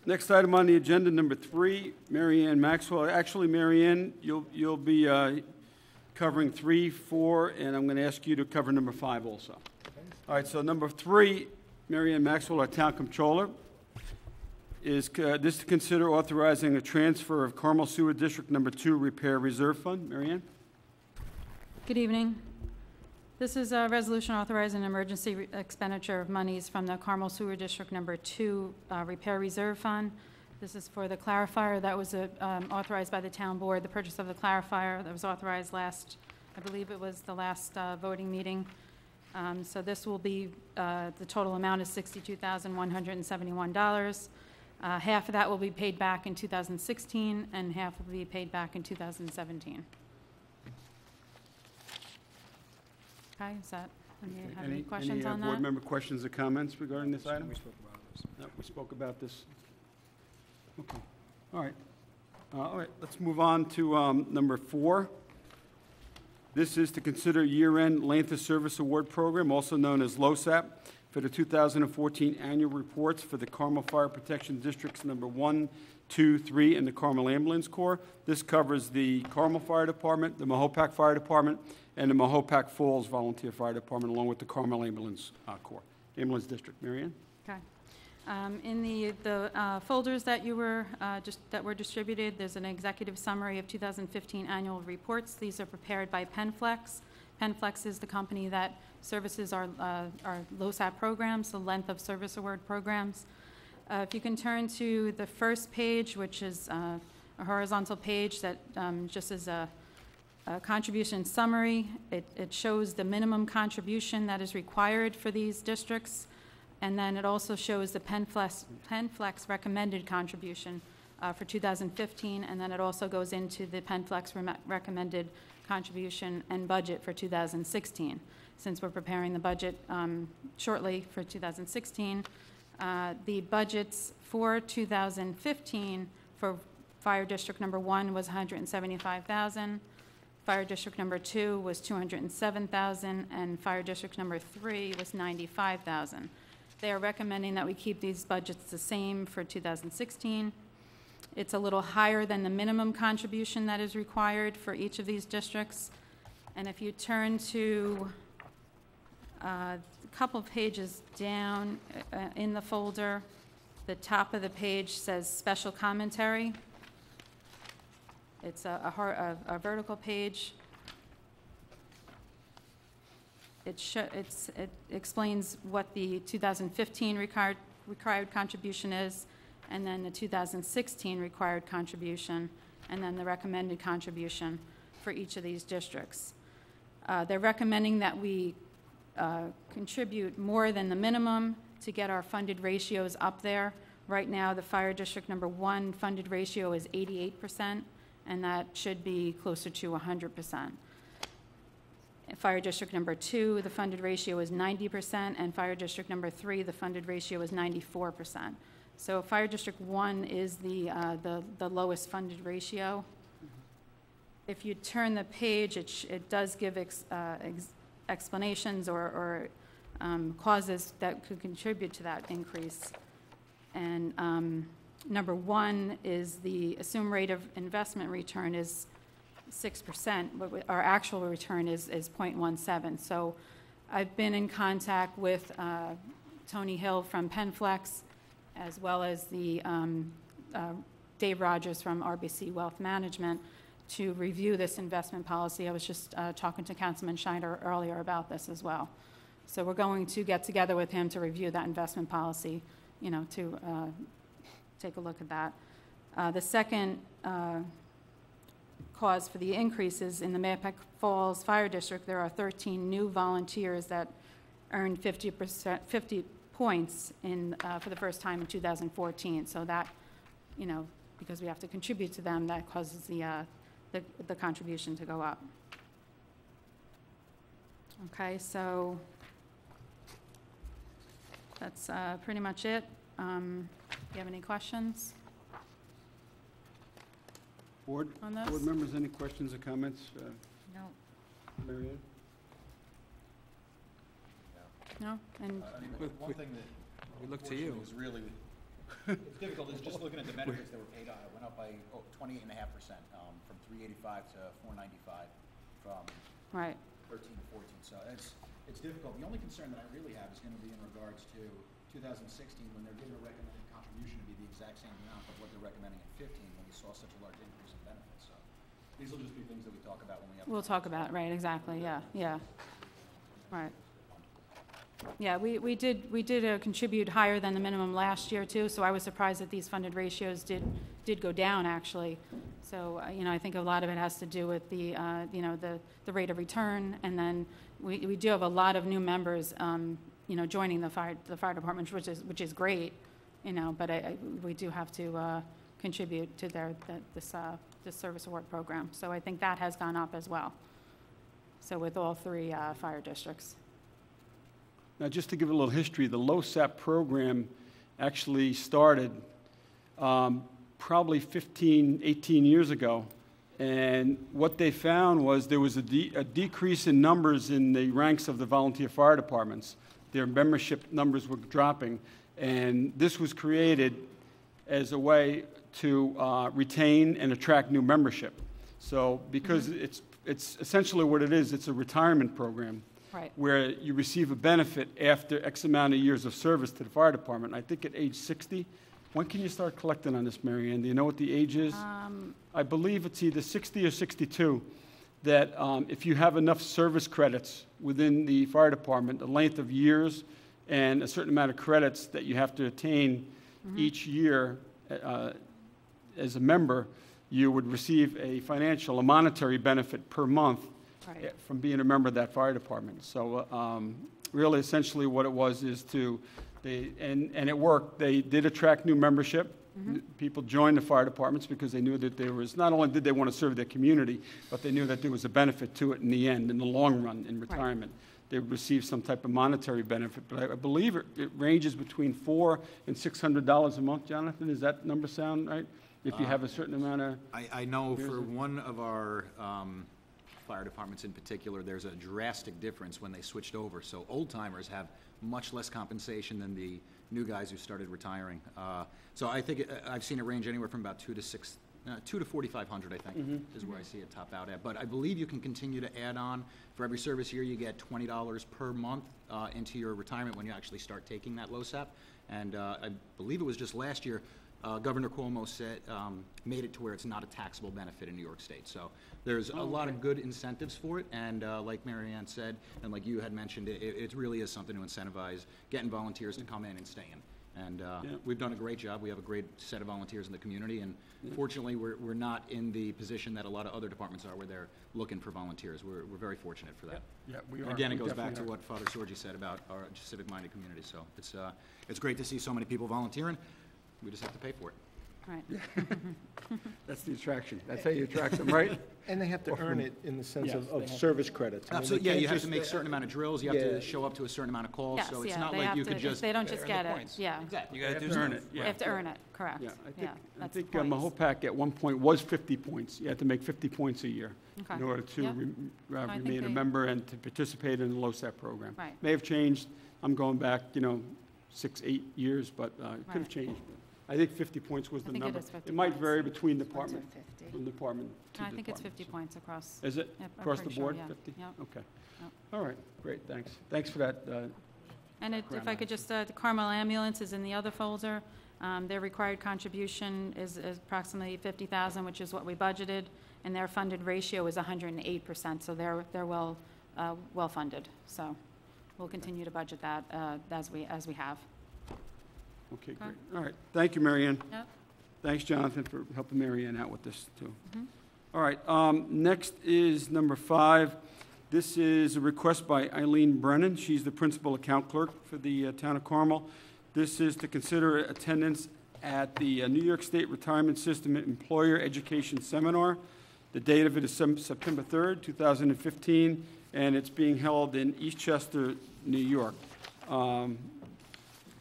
Next item on the agenda, number 3, Mary Ann Maxwell. Actually, Mary Ann, you'll be covering 3, 4, and I'm going to ask you to cover number 5 also. All right, so number 3, Mary Ann Maxwell, our town comptroller, is this to consider authorizing a transfer of Carmel Sewer District Number 2 Repair Reserve Fund. Mary Ann? Good evening. This is a resolution authorizing emergency expenditure of monies from the Carmel Sewer District Number 2 Repair Reserve Fund. This is for the clarifier that was authorized by the town board, the purchase of the clarifier that was authorized last, I believe it was the last voting meeting. So this will be, the total amount is $62,171. Half of that will be paid back in 2016, and half will be paid back in 2017. Okay, is that, have any questions on that? Board member questions or comments regarding this item? We spoke about this. No, we spoke about this. Okay, all right, let's move on to number 4. This is to consider year-end length of service award program, also known as LOSAP, for the 2014 annual reports for the Carmel Fire Protection Districts number 1, 2, 3, and the Carmel Ambulance Corps. This covers the Carmel Fire Department, the Mahopac Fire Department, and the Mahopac Falls Volunteer Fire Department, along with the Carmel Ambulance Corps, Ambulance District. Mary Ann? Okay. In the folders that you were that were distributed, there's an executive summary of 2015 annual reports. These are prepared by Penflex. Penflex is the company that services our LOSAP programs, the length of service award programs. If you can turn to the first page, which is a horizontal page that just is a contribution summary. It shows the minimum contribution that is required for these districts, and then it also shows the Penflex recommended contribution for 2015, and then it also goes into the Penflex recommended contribution and budget for 2016. Since we're preparing the budget shortly for 2016, the budgets for 2015 for Fire District Number 1 was $175,000. Fire District Number 2 was $207,000, and Fire District Number 3 was $95,000. They are recommending that we keep these budgets the same for 2016. It's a little higher than the minimum contribution that is required for each of these districts. And if you turn to a couple of pages down in the folder, the top of the page says special commentary. It's a vertical page. It explains what the 2015 required contribution is, and then the 2016 required contribution, and then the recommended contribution for each of these districts. They're recommending that we contribute more than the minimum to get our funded ratios up there. Right now, the Fire District Number 1 funded ratio is 88%. And that should be closer to 100%. Fire District Number 2, the funded ratio is 90%, and Fire District Number 3, the funded ratio is 94%. So Fire District 1 is the lowest funded ratio. If you turn the page, it does give explanations or causes that could contribute to that increase. And number 1 is the assumed rate of investment return is 6%, but our actual return is 0.17. So I've been in contact with Tony Hill from Penflex, as well as the Dave Rogers from RBC Wealth Management, to review this investment policy. I was just talking to Councilman Schneider earlier about this as well. So we're going to get together with him to review that investment policy, you know, to take a look at that. The second cause for the increases in the Mahopac Falls Fire District, there are 13 new volunteers that earned 50 points in, for the first time in 2014. So that, you know, because we have to contribute to them, that causes the contribution to go up. Okay, so that's pretty much it. Do you have any questions? Board On this? members, any questions or comments? No. Mary Ann? No? And One thing that We look to you. was really it's difficult is just looking at the benefits that were paid out. It went up by 28.5%, from 385 to 495, from right. 13 to 14. So it's difficult. The only concern that I really have is going to be in regards to 2016 when they're given a recommended contribution to be the exact same amount of what they're recommending in 15 when we saw such a large increase in benefits. So these will just be things that we talk about when we have. We'll talk about, right, exactly, yeah, yeah. Right. Yeah, we did contribute higher than the minimum last year too, so I was surprised that these funded ratios did go down actually. So, you know, I think a lot of it has to do with the, you know, the rate of return, and then we do have a lot of new members, you know, joining the fire department, which is great, you know, but we do have to contribute to this service award program. So I think that has gone up as well. So with all three fire districts. Now, just to give a little history, the LoSAP program actually started probably 15, 18 years ago. And what they found was there was a decrease in numbers in the ranks of the volunteer fire departments. Their membership numbers were dropping. And this was created as a way to retain and attract new membership. So because it's essentially what it is, it's a retirement program. Right. Where you receive a benefit after X amount of years of service to the fire department. I think at age 60. When can you start collecting on this, Mary Ann? Do you know what the age is? I believe it's either 60 or 62, that if you have enough service credits within the fire department, the length of years and a certain amount of credits that you have to attain each year as a member, you would receive a monetary benefit per month. Right. From being a member of that fire department. So really essentially what it was is and it worked. They did attract new membership. People joined the fire departments because they knew that there was, not only did they want to serve their community, but they knew that there was a benefit to it in the end, in the long run, in retirement. Right. They would receive some type of monetary benefit. But I believe it ranges between $400 and $600 a month, Jonathan. Does that number sound right? If you have a certain amount of... I know for one of our fire departments in particular, there's a drastic difference when they switched over. So old-timers have much less compensation than the new guys who started retiring. So I think I've seen it range anywhere from about $2,000 to $4,500, I think, is where I see it top out at. But I believe you can continue to add on. For every service year, you get $20 per month into your retirement when you actually start taking that LoSAP. And I believe it was just last year, Governor Cuomo said, made it to where it's not a taxable benefit in New York State. So there's a lot of good incentives for it. And like Mary Ann said, and like you had mentioned, it really is something to incentivize getting volunteers to come in and stay in. And we've done a great job. We have a great set of volunteers in the community. And fortunately, we're not in the position that a lot of other departments are where they're looking for volunteers. We're very fortunate for that. Yeah, we are. And again, it We goes back to definitely what Father Sorgi said about our civic-minded community. So it's great to see so many people volunteering. We just have to pay for it. Right. That's the attraction. That's how you attract them, right? And they have to earn it in the sense Yes, of service credits. I mean, they Absolutely, yeah, can't you have just- to make a certain amount of drills, you have Yeah. to show up to a certain amount of calls, Yes, so it's yeah, not they like have you could to- just. They don't just earn get the it, points. yeah. Exactly. You got to have to earn it. You Yeah. have to earn it, correct. Yeah, I think, I that's think the points. Mahopac at one point was 50 points. You had to make 50 points a year Okay. in order to Yep. I think remain a they- member and to participate in the LoSAP program. Right. May have changed. I'm going back, 6, 8 years, but it could have Right. changed. I think 50 points was I the think it number. is 50 It might points. vary between Ones are department, 50. from department to I think it's department. 50 points across. Is it? Yep, I'm Across the pretty sure, board, yeah. 50? Yep. Okay. Yep. All right, great, thanks. Thanks for that. And if I could just, the Carmel Ambulance is in the other folder. Their required contribution is approximately $50,000, which is what we budgeted. and their funded ratio is 108%, so they're well funded. So we'll continue to budget that as we have. Okay, great. All right. Thank you, Mary Ann. Yep. Thanks, Jonathan, for helping Mary Ann out with this, too. All right. Next is number 5. This is a request by Eileen Brennan. She's the principal account clerk for the town of Carmel. This is to consider attendance at the New York State Retirement System Employer Education Seminar. The date of it is September 3rd, 2015, and it's being held in Eastchester, New York.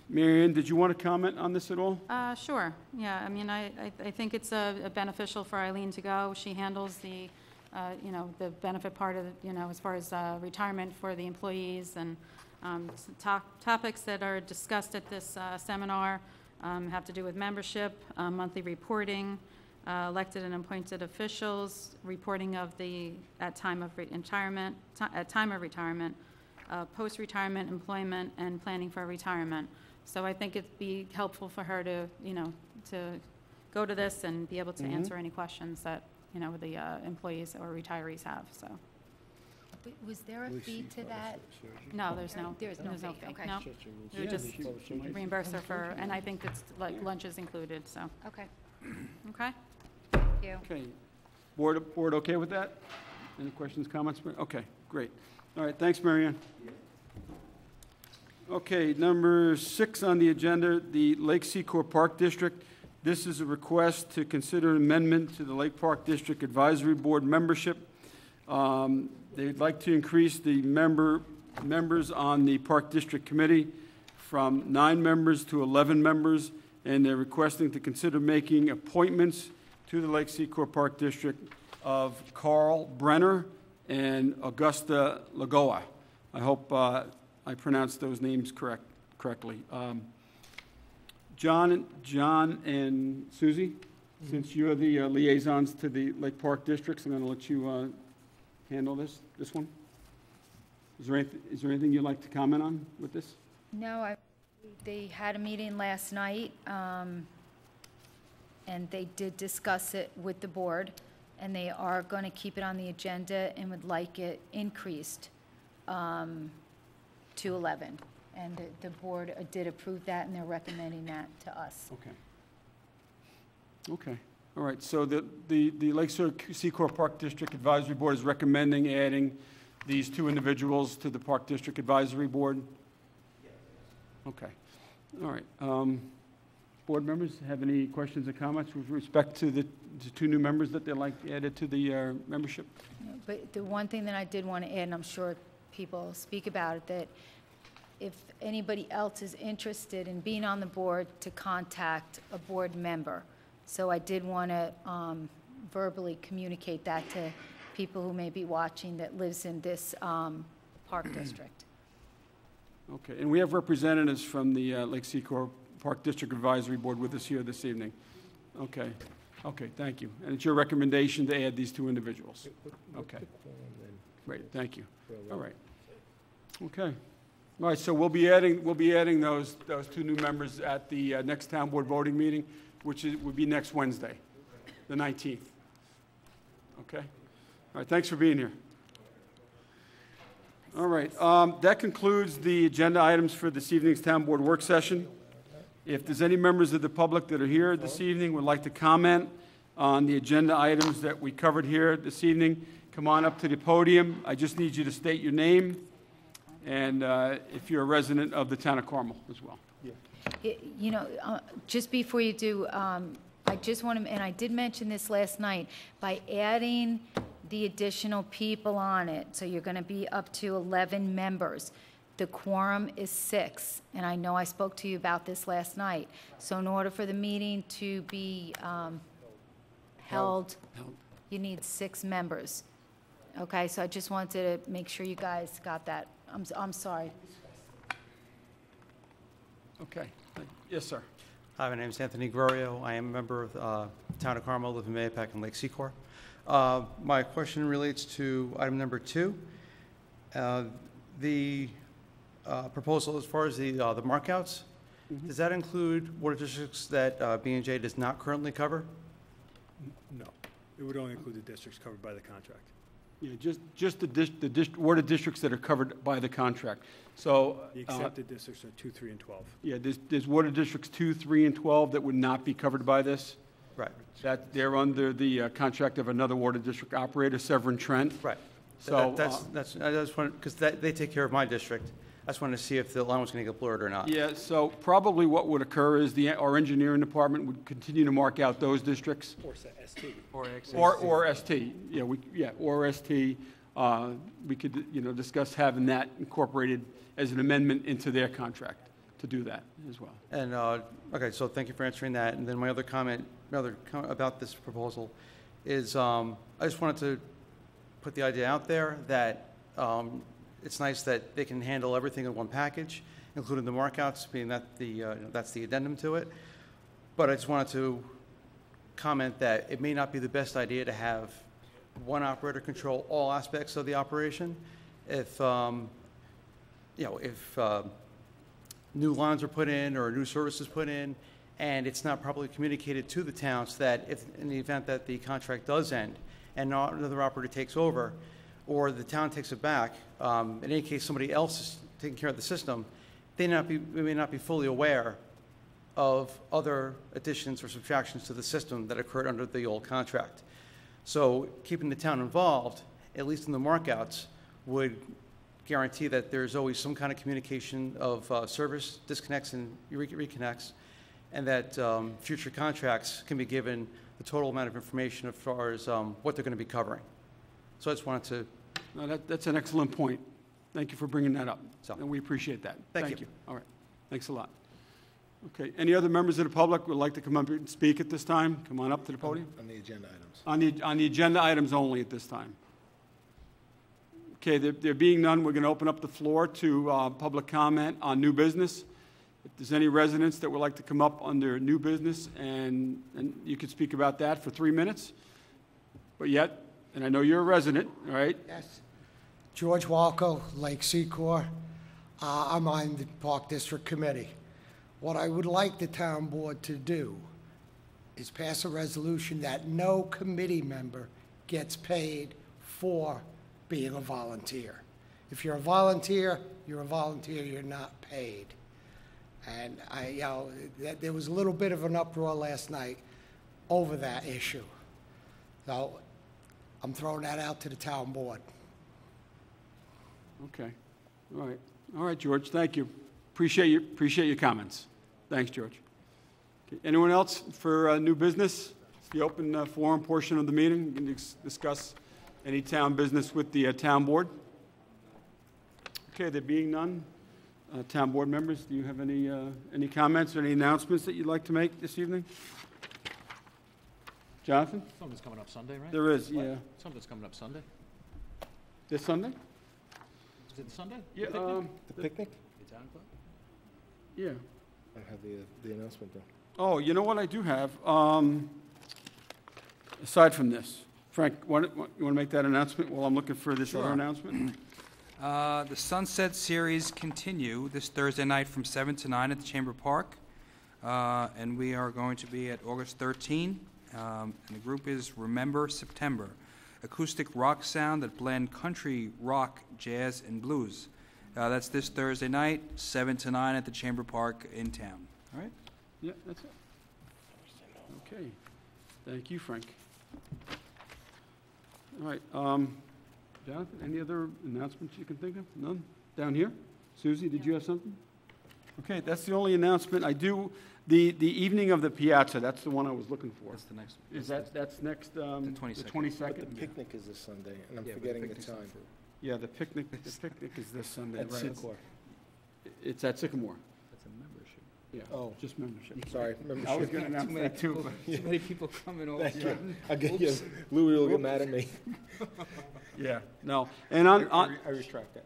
Mary Ann, did you want to comment on this at all? Sure. Yeah, I mean, I think it's beneficial for Eileen to go. She handles the, the benefit part of, as far as retirement for the employees, and topics that are discussed at this seminar have to do with membership, monthly reporting, elected and appointed officials, reporting of at time of retirement, post-retirement employment, and planning for retirement. So I think it'd be helpful for her to, to go to this and be able to answer any questions that, the employees or retirees have, so. Was there a fee to that? No, there's no fee, okay. No, we would just reimburse her for, and I think it's like lunch is included, so. Okay, Okay? thank you. Okay. Board okay with that? Any questions, comments? Okay, great. All right, thanks, Mary Ann. Okay, number 6 on the agenda, the Lake Secor Park District. This is a request to consider amendment to the Lake Park District Advisory Board membership. They'd like to increase the members on the Park District Committee from 9 members to 11 members, and they're requesting to consider making appointments to the Lake Secor Park District of Carl Brenner and Augusta Lagoa. I hope I pronounced those names correctly. John and Susie, since you're the liaisons to the Lake Park districts, I'm going to let you handle this one. Is there anything you'd like to comment on with this? No, they had a meeting last night, and they did discuss it with the board, and they are going to keep it on the agenda and would like it increased to 11. And the board did approve that, and they're recommending that to us. Okay. All right. So the Lake Secor Park District Advisory Board is recommending adding these 2 individuals to the Park District Advisory Board? Okay. All right. Board members have any questions or comments with respect to the 2 new members that they'd like added to the membership? But the one thing that I did want to add, and I'm sure people speak about it, that if anybody else is interested in being on the board, to contact a board member. So I did want to verbally communicate that to people who may be watching that lives in this park district. Okay, and we have representatives from the Lake Secor Park District Advisory Board with us here this evening. Okay, thank you. And it's your recommendation to add these 2 individuals? Okay, great, thank you. All right, okay. All right, so we'll be adding those 2 new members at the next town board voting meeting, which would be next Wednesday, the 19th. Okay? All right, thanks for being here. All right, that concludes the agenda items for this evening's town board work session. If there's any members of the public that are here this evening would like to comment on the agenda items that we covered here this evening, come on up to the podium. I just need you to state your name and if you're a resident of the town of Carmel as well. Just before you do, I just want to, and I did mention this last night, by adding the additional people on it, so you're going to be up to 11 members, the quorum is 6, and I know I spoke to you about this last night. So in order for the meeting to be held, you need 6 members. Okay, so I just wanted to make sure you guys got that. I'm sorry. Okay. Yes, sir. Hi, my name is Anthony Grorio. I am a member of Town of Carmel, live in Mayapack and Lake Secor. My question relates to item number 2. The proposal as far as the markouts, does that include water districts that B&J does not currently cover? No. It would only include the districts covered by the contract. Yeah, just the water districts that are covered by the contract. So. The accepted districts are 2, 3, and 12. Yeah, there's water districts 2, 3, and 12 that would not be covered by this. Right. That they're under the contract of another water district operator, Severn Trent. Right. So. That's, I just want, because they take care of my district. I just wanted to see if the line was going to get blurred or not. Yeah, so probably what would occur is our engineering department would continue to mark out those districts. Or ST. Or ST, or ST. We could, discuss having that incorporated as an amendment into their contract to do that as well. And, okay, so thank you for answering that. And then my other comment about this proposal is I just wanted to put the idea out there that it's nice that they can handle everything in one package, including the markouts, being that that's the addendum to it. But I just wanted to comment that it may not be the best idea to have one operator control all aspects of the operation. If new lines are put in or new services put in, and it's not properly communicated to the towns that if in the event that the contract does end and another operator takes over, or the town takes it back, in any case somebody else is taking care of the system, they may not be fully aware of other additions or subtractions to the system that occurred under the old contract. So keeping the town involved, at least in the markouts, would guarantee that there's always some kind of communication of service disconnects and reconnects, and that future contracts can be given the total amount of information as far as what they're going to be covering. So I just wanted to. No, that's an excellent point. Thank you for bringing that up. So. And we appreciate that. Thank you. All right. Thanks a lot. Okay. Any other members of the public would like to come up and speak at this time? Come on up to the podium. On the agenda items. On the agenda items only at this time. Okay. There being none, we're going to open up the floor to public comment on new business. If there's any residents that would like to come up under new business, and you could speak about that for 3 minutes. But yet, and I know you're a resident, all right? Yes. George Walco, Lake Secor. I'm on the Park District Committee. What I would like the town board to do is pass a resolution that no committee member gets paid for being a volunteer. If you're a volunteer, you're not paid. And there was a little bit of an uproar last night over that issue. So I'm throwing that out to the town board. Okay. All right, George. Thank you. Appreciate your comments. Thanks, George. Okay. Anyone else for new business? It's the open forum portion of the meeting. You can discuss any town business with the town board. Okay, there being none, town board members, do you have any comments or any announcements that you'd like to make this evening? Jonathan? Something's coming up Sunday, right? There is, What? yeah. Something's coming up Sunday. This Sunday? Is it Sunday? Yeah. The picnic? The town club? Yeah. I have the announcement though. Oh, you know what I do have? Aside from this, Frank, you want to make that announcement while I'm looking for this other announcement? The Sunset Series continue this Thursday night from 7 to 9 at the Chamber Park. And we are going to be at August 13. And the group is Remember September, acoustic rock sound that blend country, rock, jazz, and blues. That's this Thursday night, 7 to 9 at the Chamber Park in town. All right? Yeah, that's it. Okay. Thank you, Frank. All right. Jonathan, any other announcements you can think of? None? Down here? Susie, did you have something? Okay, that's the only announcement. I do, the evening of the piazza, that's the one I was looking for. That's the next one. Is that's next, the 22nd. 22nd? But the picnic is this Sunday, and I'm forgetting the time. Yeah, the picnic is this Sunday, At right? Sycamore. It's at Sycamore. That's a membership. Yeah, Oh. just membership. Sorry, I was membership. going to announce that too, but. Too many people coming over. Thank you. I'll get you. Louis will get mad at me. Yeah, no. And on I retract that.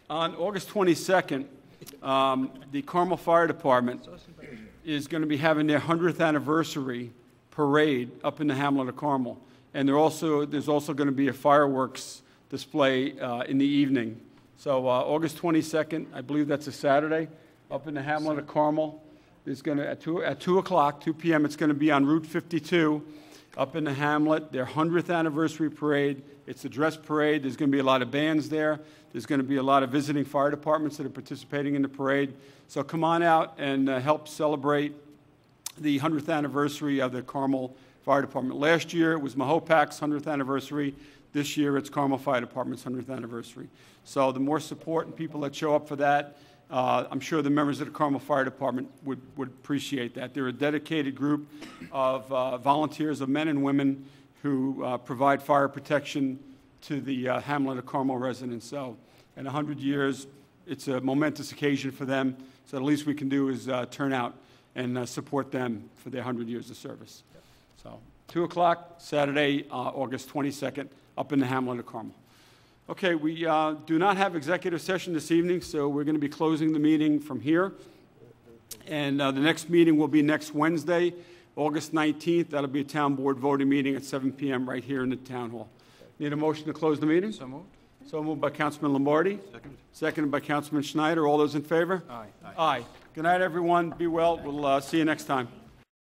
On August 22nd, the Carmel Fire Department is going to be having their 100th anniversary parade up in the hamlet of Carmel. And there's also going to be a fireworks display in the evening. So August 22nd, I believe that's a Saturday, up in the hamlet of Carmel. It's going to, at 2 o'clock, 2 p.m., it's going to be on Route 52. up in the hamlet, their 100th anniversary parade. It's a dress parade. There's going to be a lot of bands there. There's going to be a lot of visiting fire departments that are participating in the parade. So come on out and help celebrate the 100th anniversary of the Carmel Fire Department. Last year, it was Mahopac's 100th anniversary. This year, it's Carmel Fire Department's 100th anniversary. So the more support and people that show up for that, I'm sure the members of the Carmel Fire Department would appreciate that. They're a dedicated group of volunteers, of men and women who provide fire protection to the hamlet of Carmel residents. So in 100 years, it's a momentous occasion for them. So the least we can do is turn out and support them for their 100 years of service. So 2 o'clock, Saturday, August 22nd, up in the hamlet of Carmel. Okay, we do not have executive session this evening, so we're going to be closing the meeting from here. And the next meeting will be next Wednesday, August 19th. That'll be a town board voting meeting at 7 p.m. right here in the town hall. Need a motion to close the meeting? So moved. So moved by Councilman Lombardi. Second. Seconded by Councilman Schneider. All those in favor? Aye. Aye. Good night, everyone. Be well. We'll see you next time.